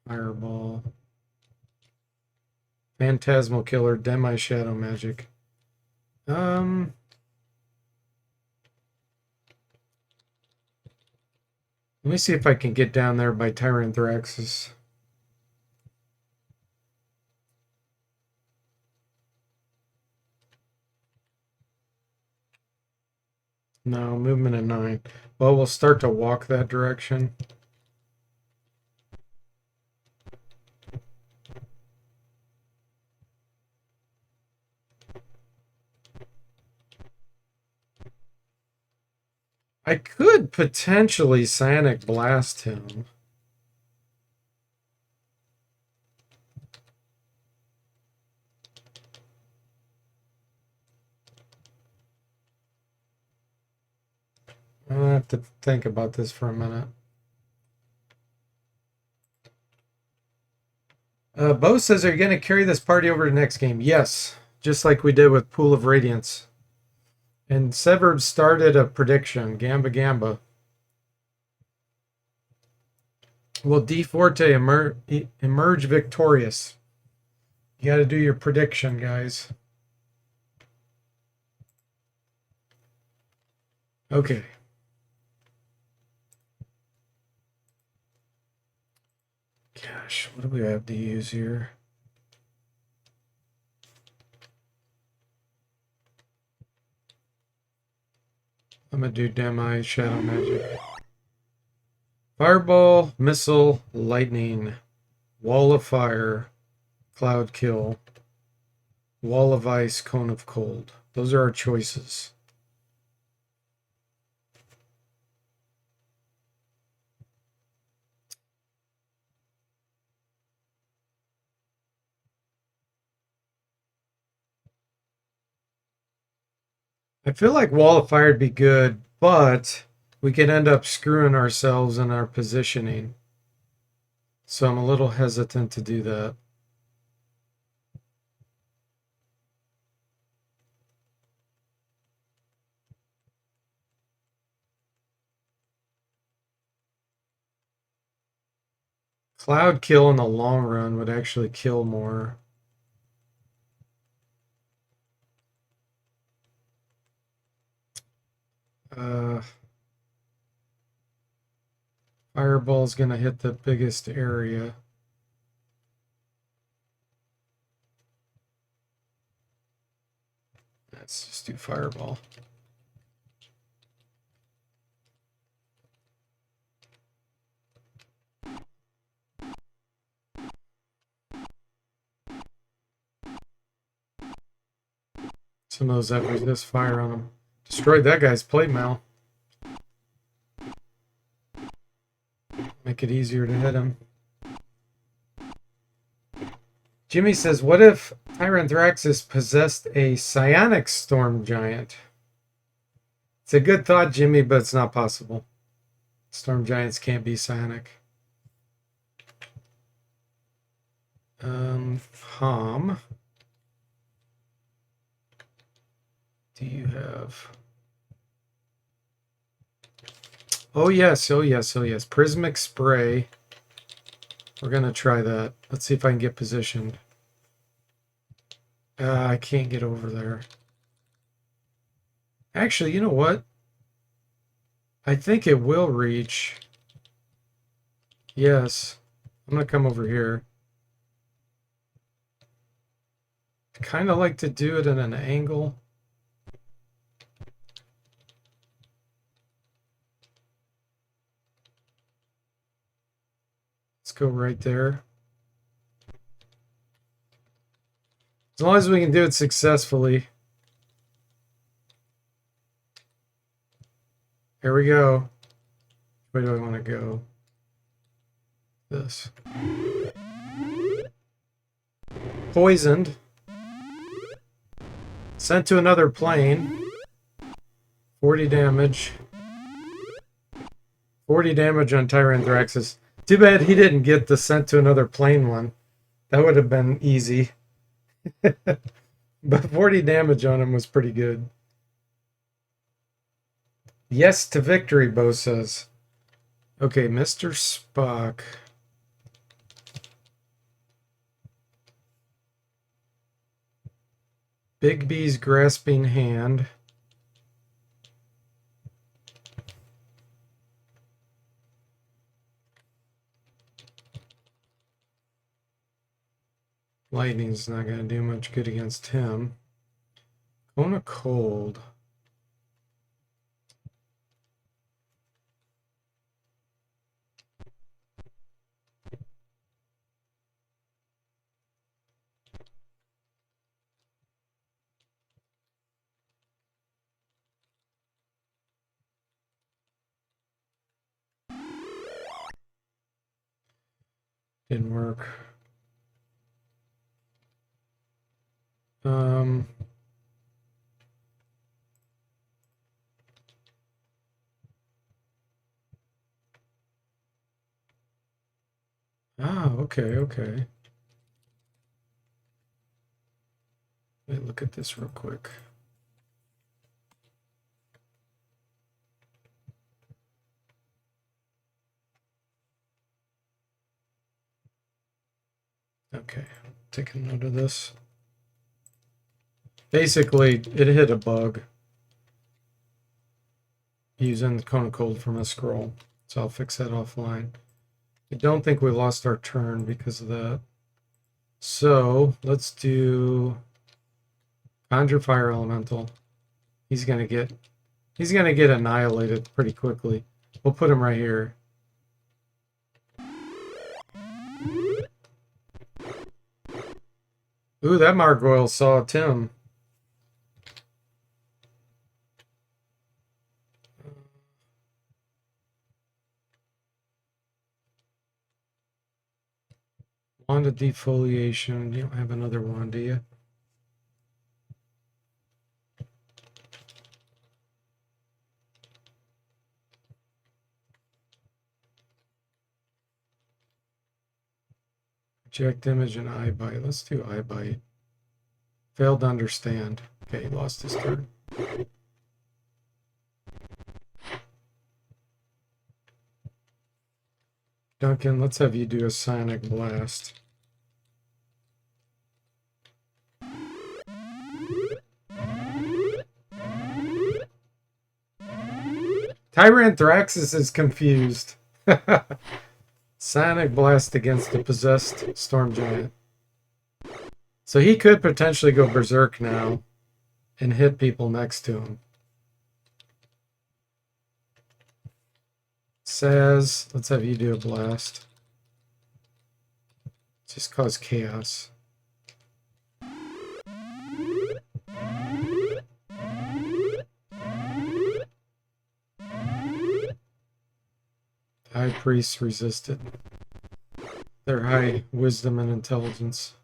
Fireball. Phantasmal killer. Demi shadow magic. Let me see if I can get down there by Tyranthraxis. No, movement at 9. Well, we'll start to walk that direction. I could potentially Psionic Blast him. I'll have to think about this for a minute. Bo says, are you going to carry this party over to next game? Yes, just like we did with Pool of Radiance. And Severed started a prediction. Gamba Gamba. Will DFortae emerge victorious? You got to do your prediction, guys. Okay. Gosh, what do we have to use here? I'm going to do Demi Shadow Magic. Fireball, Missile, Lightning, Wall of Fire, Cloud Kill, Wall of Ice, Cone of Cold. Those are our choices. I feel like Wall of Fire would be good, but we could end up screwing ourselves in our positioning. So I'm a little hesitant to do that. Cloud Kill in the long run would actually kill more. Fireball's gonna hit the biggest area. Let's just do Fireball. Some of those that resist fire on them. Destroyed that guy's plate mail. Make it easier to hit him. Jimmy says, what if Tyranthraxis possessed a psionic storm giant? It's a good thought, Jimmy, but it's not possible. Storm giants can't be psionic. Hom. Do you have... Oh yes, oh yes, oh yes. Prismic Spray. We're going to try that. Let's see if I can get positioned. I can't get over there. Actually, you know what? I think it will reach. Yes. I'm going to come over here. I kind of like to do it at an angle. Let's go right there. As long as we can do it successfully. Here we go. Where do I want to go? This. Poisoned. Sent to another plane. 40 damage. 40 damage on Tyranthraxis. Too bad he didn't get the sent to another plane one. That would have been easy. But 40 damage on him was pretty good. Yes to victory, Bo says. Okay, Mr. Spock. Big B's grasping hand. Lightning's not going to do much good against him. Cone of Cold. Didn't work. Okay. Let me look at this real quick. Okay, take a note of this. Basically, it hit a bug using the Cone of Cold from a scroll. So I'll fix that offline. I don't think we lost our turn because of that. So let's do Conjure Fire Elemental. He's gonna get annihilated pretty quickly. We'll put him right here. Ooh, that Margoyle saw Tim. Wand of Defoliation. You don't have another wand, do you? Project Image and Eye Bite. Let's do Eye Bite. Failed to understand. Okay, he lost his turn. Duncan, let's have you do a Sonic Blast. Tyranthraxis is confused. Sonic Blast against the possessed Storm Giant. So he could potentially go berserk now and hit people next to him. Says, let's have you do a blast. Just cause chaos. High priests resisted. Their high wisdom and intelligence.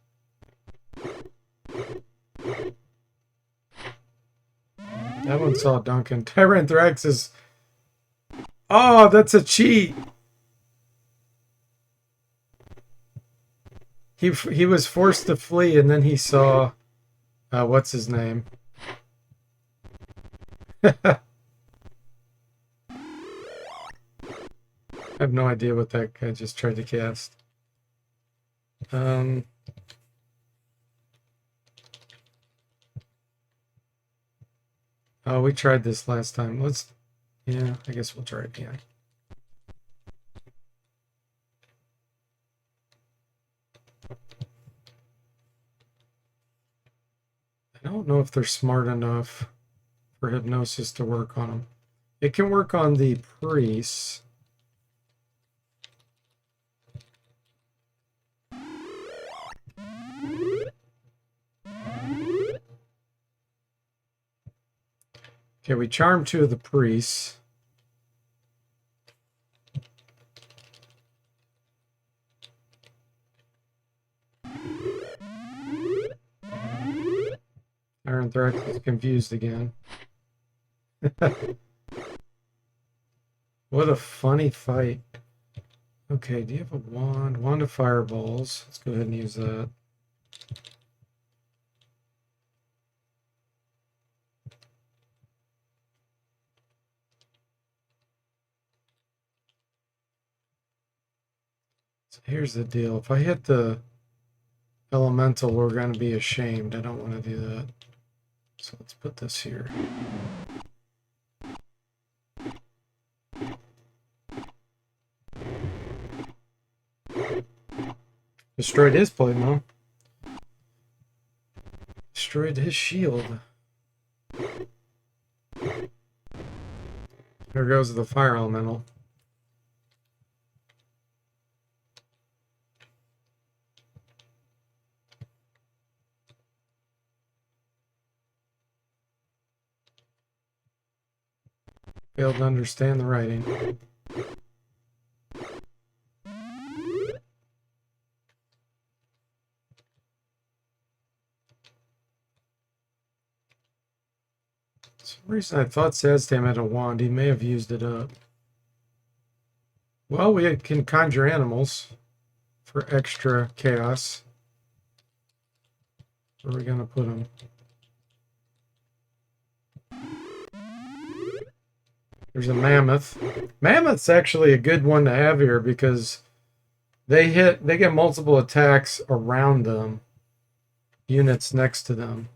That one saw Duncan. Tyranthraxis. Oh, that's a cheat. He was forced to flee, and then he saw what's his name? I have no idea what that guy just tried to cast. Oh, we tried this last time. Yeah, I guess we'll try it again. I don't know if they're smart enough for hypnosis to work on them. It can work on the priests. Okay, we charmed 2 of the priests. Iron Threat is confused again. What a funny fight. Okay, do you have a wand? Wand of fireballs. Let's go ahead and use that. So here's the deal. If I hit the elemental, we're going to be ashamed. I don't want to do that. So let's put this here. Destroyed his plate, Destroyed his shield. There goes the fire elemental. Failed to understand the writing. For some reason I thought Saztam had a wand. He may have used it up. Well, we can conjure animals for extra chaos. Where are we going to put them? There's a mammoth. Mammoth's actually a good one to have here because they get multiple attacks around them. Units next to them.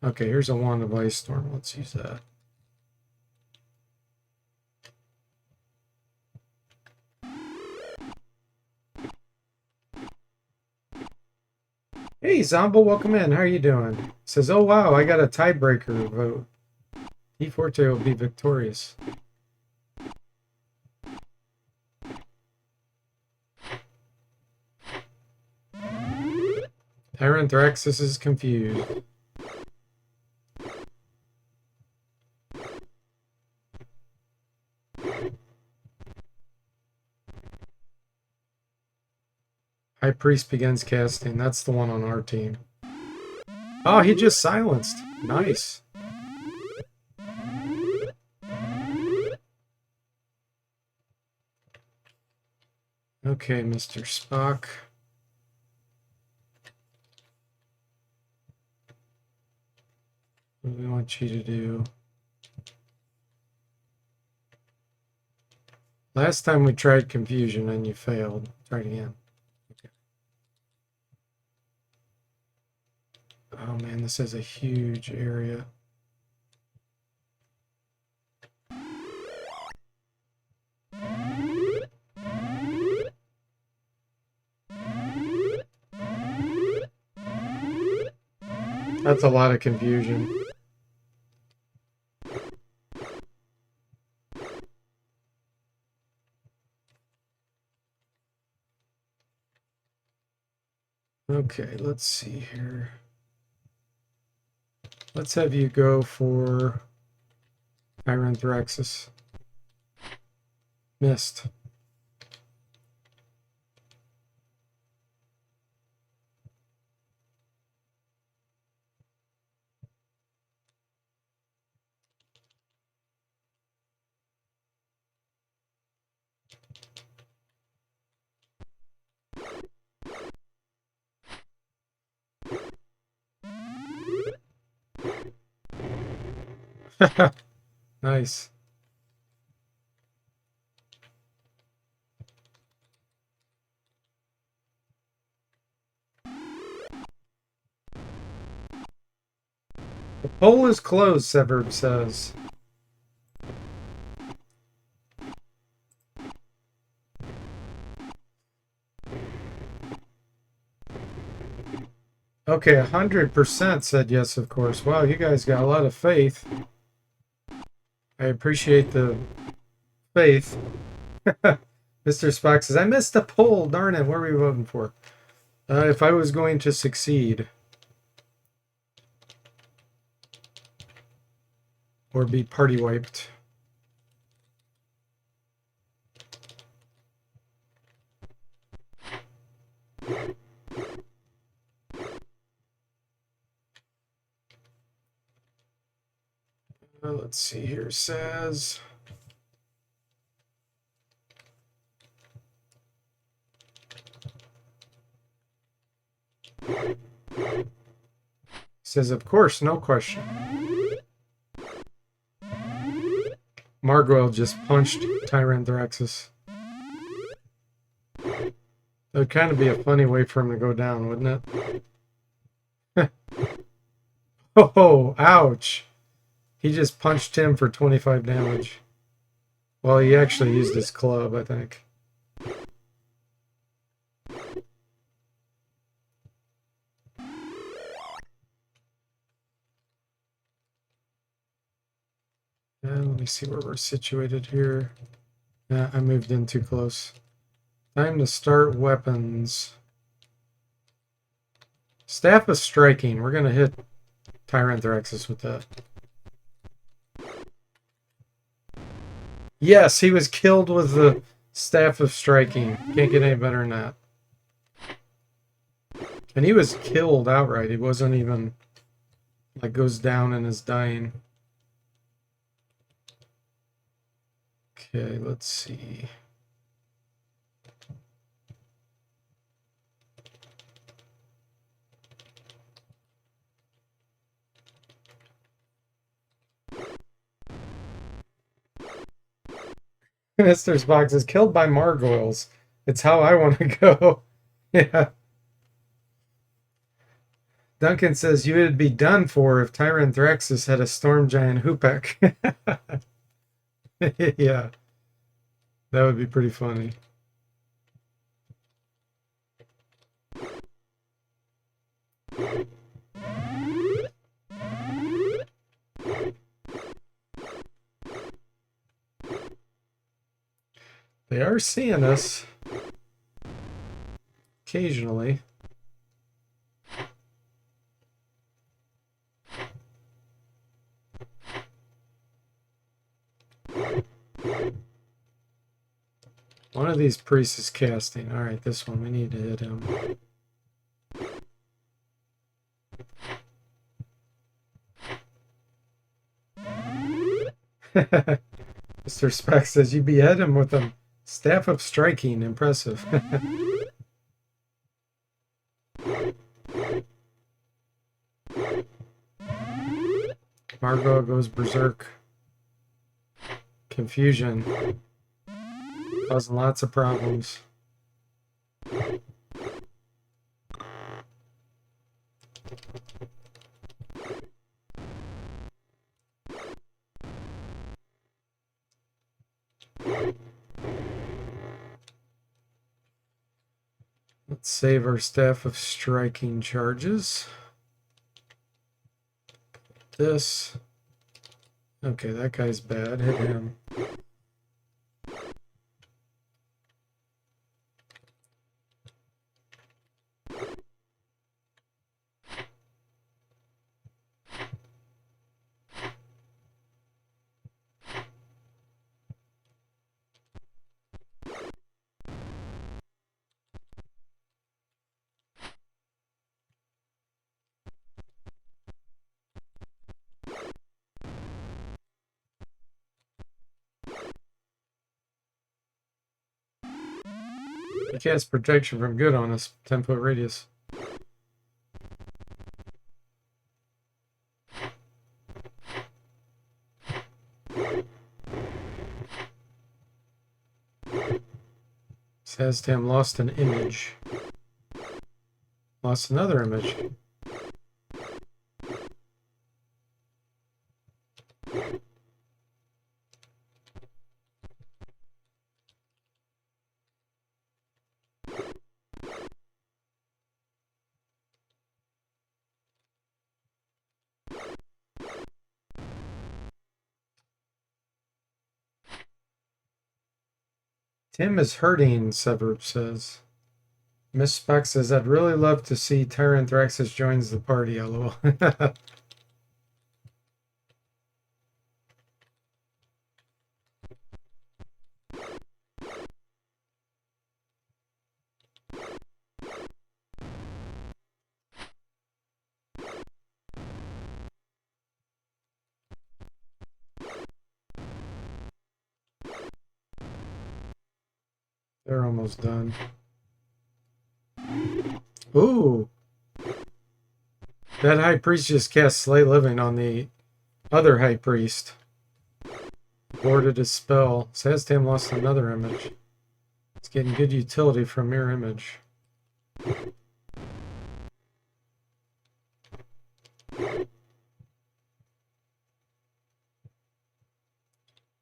Okay, here's a wand of ice storm. Let's use that. Hey, Zombo, welcome in. How are you doing? Says, oh wow, I got a tiebreaker vote. DFortae will be victorious. Tyranthraxis is confused. High Priest begins casting. That's the one on our team. Oh, he just silenced. Nice. Okay, Mr. Spock. What do we want you to do? Last time we tried confusion and you failed. Try it again. Okay. Oh man, this is a huge area. That's a lot of confusion. Okay, let's see here. Let's have you go for Tyranthraxis. Missed. Nice. The poll is closed, Severed says. Okay, 100% said yes, of course. Wow, you guys got a lot of faith. I appreciate the faith. Mr. Spock says, I missed the poll. Darn it, what were we voting for? If I was going to succeed. Or be party wiped. Let's see here. Says... Says, of course, no question. Margoyle just punched Tyranthraxis. That would kind of be a funny way for him to go down, wouldn't it? Oh, ouch. He just punched him for 25 damage. Well, he actually used his club, I think. Let me see where we're situated here. I moved in too close. Time to start weapons. Staff of Striking. We're going to hit Tyranthraxis with that. Yes, he was killed with the Staff of Striking. Can't get any better than that. And he was killed outright. He wasn't even, like, goes down and is dying. Okay, let's see. Mr. Spock is killed by Margoyles. It's how I want to go. Yeah. Duncan says you would be done for if Tyranthraxis had a storm giant Hoopak. Yeah. That would be pretty funny. They are seeing us occasionally. One of these priests is casting. All right, this one, we need to hit him. Mr. Speck says you behead him with a Staff of Striking. Impressive. Margot goes berserk. Confusion. Causing lots of problems. Let's save our Staff of Striking charges. This. Okay, that guy's bad. Hit him. It casts protection from good on us. 10-foot radius. Says damn lost an image. Lost another image. Tim is hurting, Sever says. Miss Speck says, I'd really love to see Tyranthraxis joins the party, lol. They're almost done. Ooh! That high priest just cast Slay Living on the other high priest. Boarded his spell. Saztam lost another image. It's getting good utility from mirror image.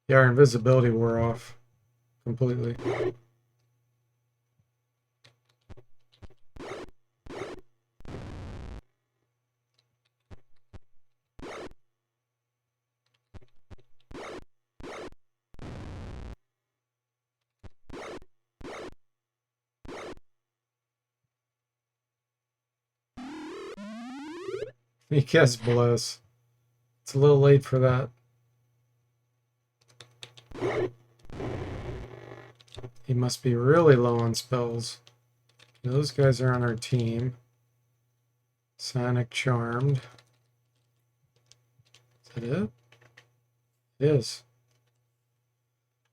Yeah, our invisibility wore off completely. He cast Bless. It's a little late for that. He must be really low on spells. Those guys are on our team. Sonic Charmed. Is that it? It is.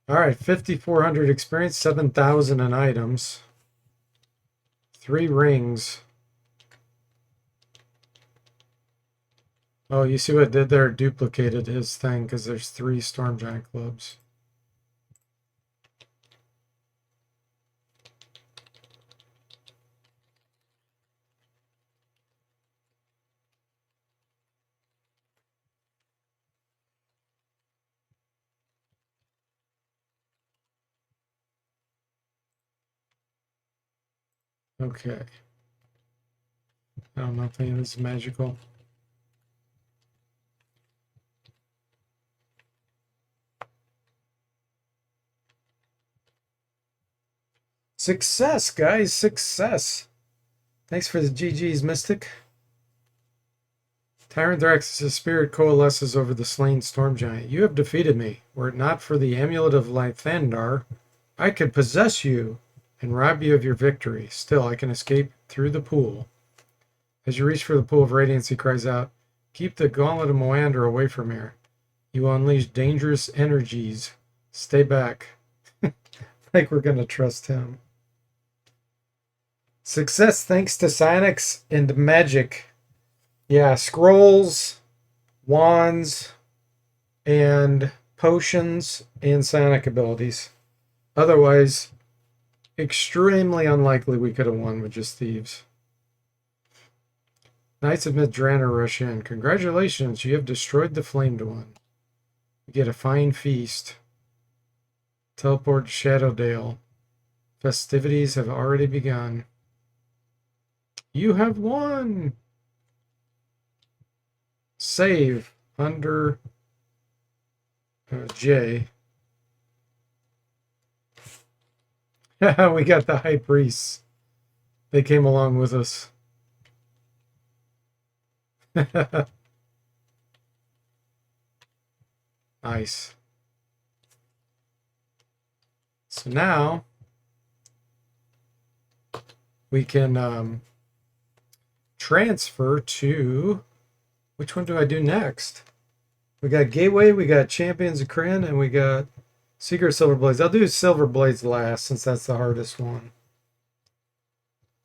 Alright, 5,400 experience, 7,000 in items. 3 rings. Oh, you see what it did there? It duplicated his thing because there's 3 Storm Giant clubs. Okay. I don't know if any of this is magical. Success, guys. Success. Thanks for the GG's, Mystic. Tyranthraxis' spirit coalesces over the slain storm giant. You have defeated me. Were it not for the amulet of Lythandar, I could possess you and rob you of your victory. Still, I can escape through the pool. As you reach for the pool of radiance, he cries out, keep the gauntlet of Moander away from here. You will unleash dangerous energies. Stay back. Like we're going to trust him. Success thanks to psionics and magic. Yeah, scrolls, wands, and potions and psionic abilities. Otherwise, extremely unlikely we could have won with just Thieves. Knights of Midrana rush in. Congratulations, you have destroyed the Flamed One. You get a fine feast. Teleport to Shadowdale. Festivities have already begun. You have won! Save under J. We got the high priests. They came along with us. Nice. So now we can transfer to, which one do I do next? We got Gateway, we got Champions of Kryn, and we got Secret Silver Blades. I'll do Silver Blades last since that's the hardest one.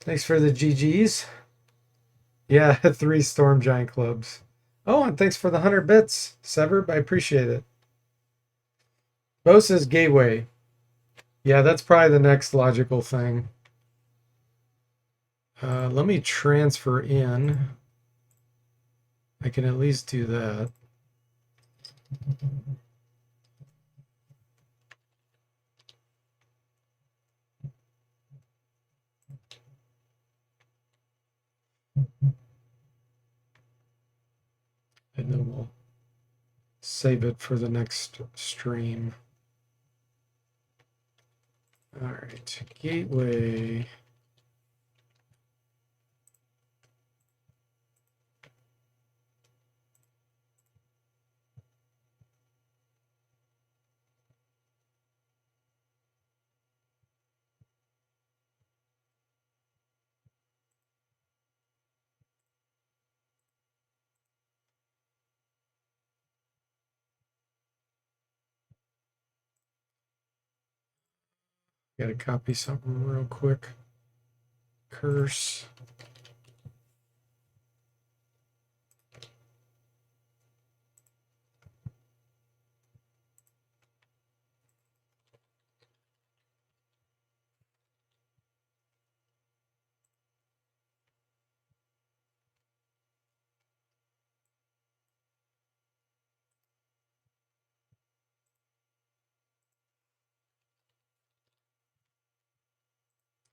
Thanks for the GGs. Yeah, 3 Storm Giant clubs. Oh, and thanks for the 100 bits, Sever. I appreciate it. Bo says Gateway. Yeah, that's probably the next logical thing. Let me transfer in. I can at least do that. And then we'll save it for the next stream. All right, gateway. Got to copy something real quick. Curse.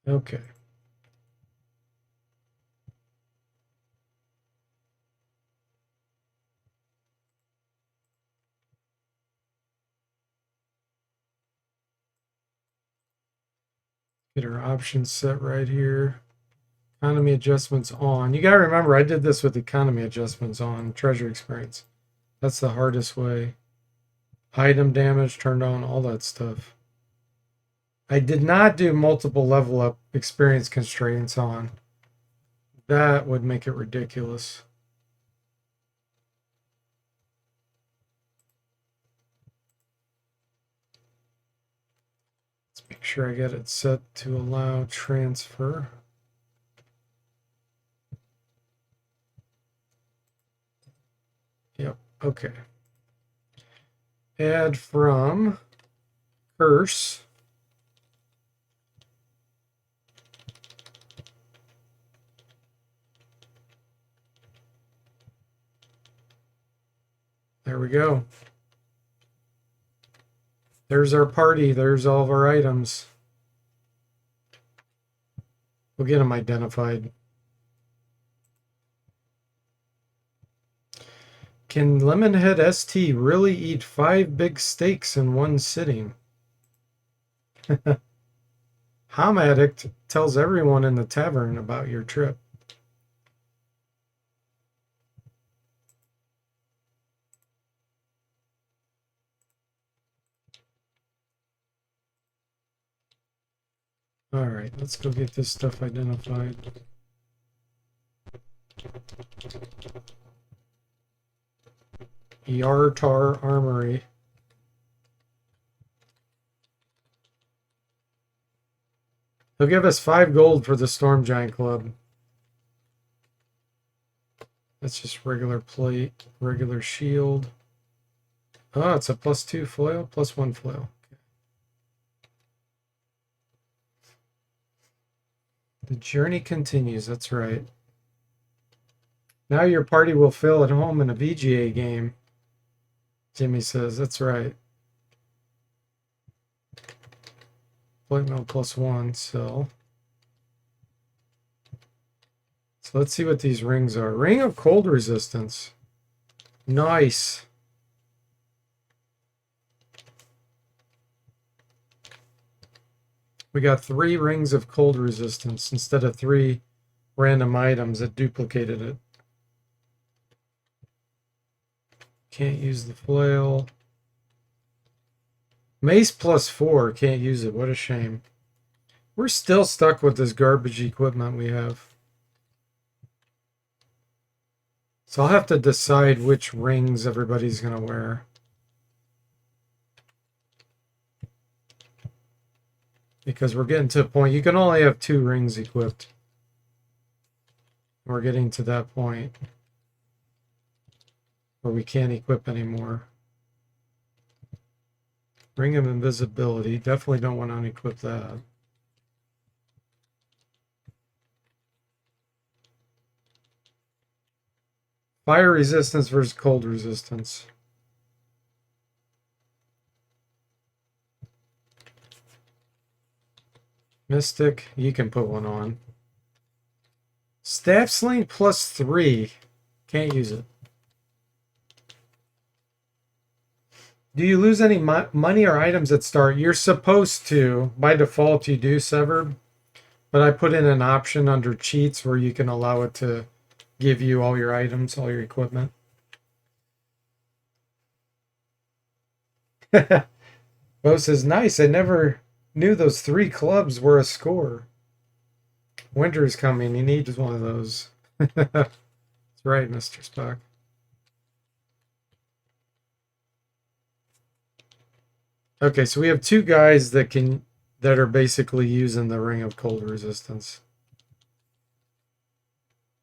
Okay. Get our options set right here. Economy adjustments on. You got to remember, I did this with economy adjustments on treasure experience. That's the hardest way. Item damage turned on, all that stuff. I did not do multiple level up experience constraints on. That would make it ridiculous. Let's make sure I get it set to allow transfer. Yep, okay. Add from curse. There we go. There's our party. There's all of our items. We'll get them identified. Can Lemonhead ST really eat 5 big steaks in one sitting? Ham Addict tells everyone in the tavern about your trip. All right, let's go get this stuff identified. Yartar Armory. He'll give us 5 gold for the Storm Giant Club. That's just regular plate, regular shield. Oh, it's a +2 foil, +1 foil. Okay. The journey continues, that's right. Now your party will feel at home in a VGA game, Jimmy says. That's right. Plate mail +1, so let's see what these rings are. Ring of cold resistance. Nice. We got 3 rings of cold resistance instead of 3 random items that duplicated it. Can't use the flail. Mace +4. Can't use it. What a shame. We're still stuck with this garbage equipment we have. So I'll have to decide which rings everybody's going to wear. Because we're getting to a point, you can only have 2 rings equipped. We're getting to that point where we can't equip anymore. Ring of invisibility. Definitely don't want to unequip that. Fire resistance versus cold resistance. Mystic, you can put one on. Staff sling +3. Can't use it. Do you lose any money or items at start? You're supposed to. By default, you do, Severed. But I put in an option under cheats where you can allow it to give you all your items, all your equipment. Bo says, nice. I never knew those 3 clubs were a score. Winter's coming. He needs one of those. That's right, Mr. Spock. Okay, so we have 2 guys that are basically using the Ring of Cold Resistance.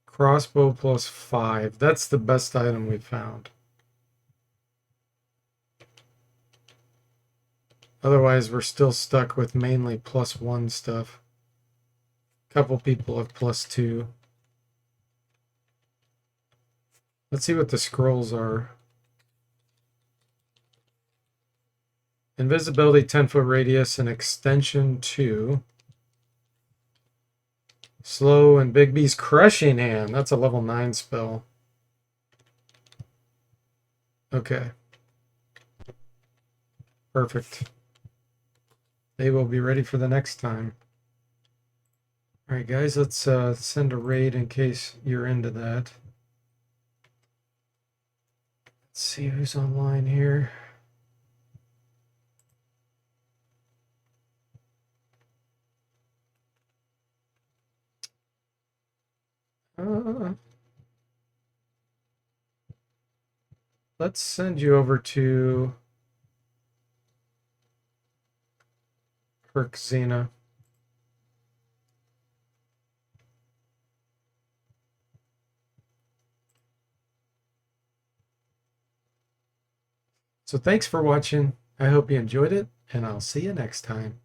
Crossbow plus 5. That's the best item we found. Otherwise, we're still stuck with mainly +1 stuff. A couple people have +2. Let's see what the scrolls are. Invisibility 10-foot radius and extension 2. Slow and Big B's Crushing Hand. That's a level 9 spell. Okay. Perfect. They will be ready for the next time. All right, guys, let's send a raid in case you're into that. Let's see who's online here. Let's send you over to Herxena. So thanks for watching. I hope you enjoyed it, and I'll see you next time.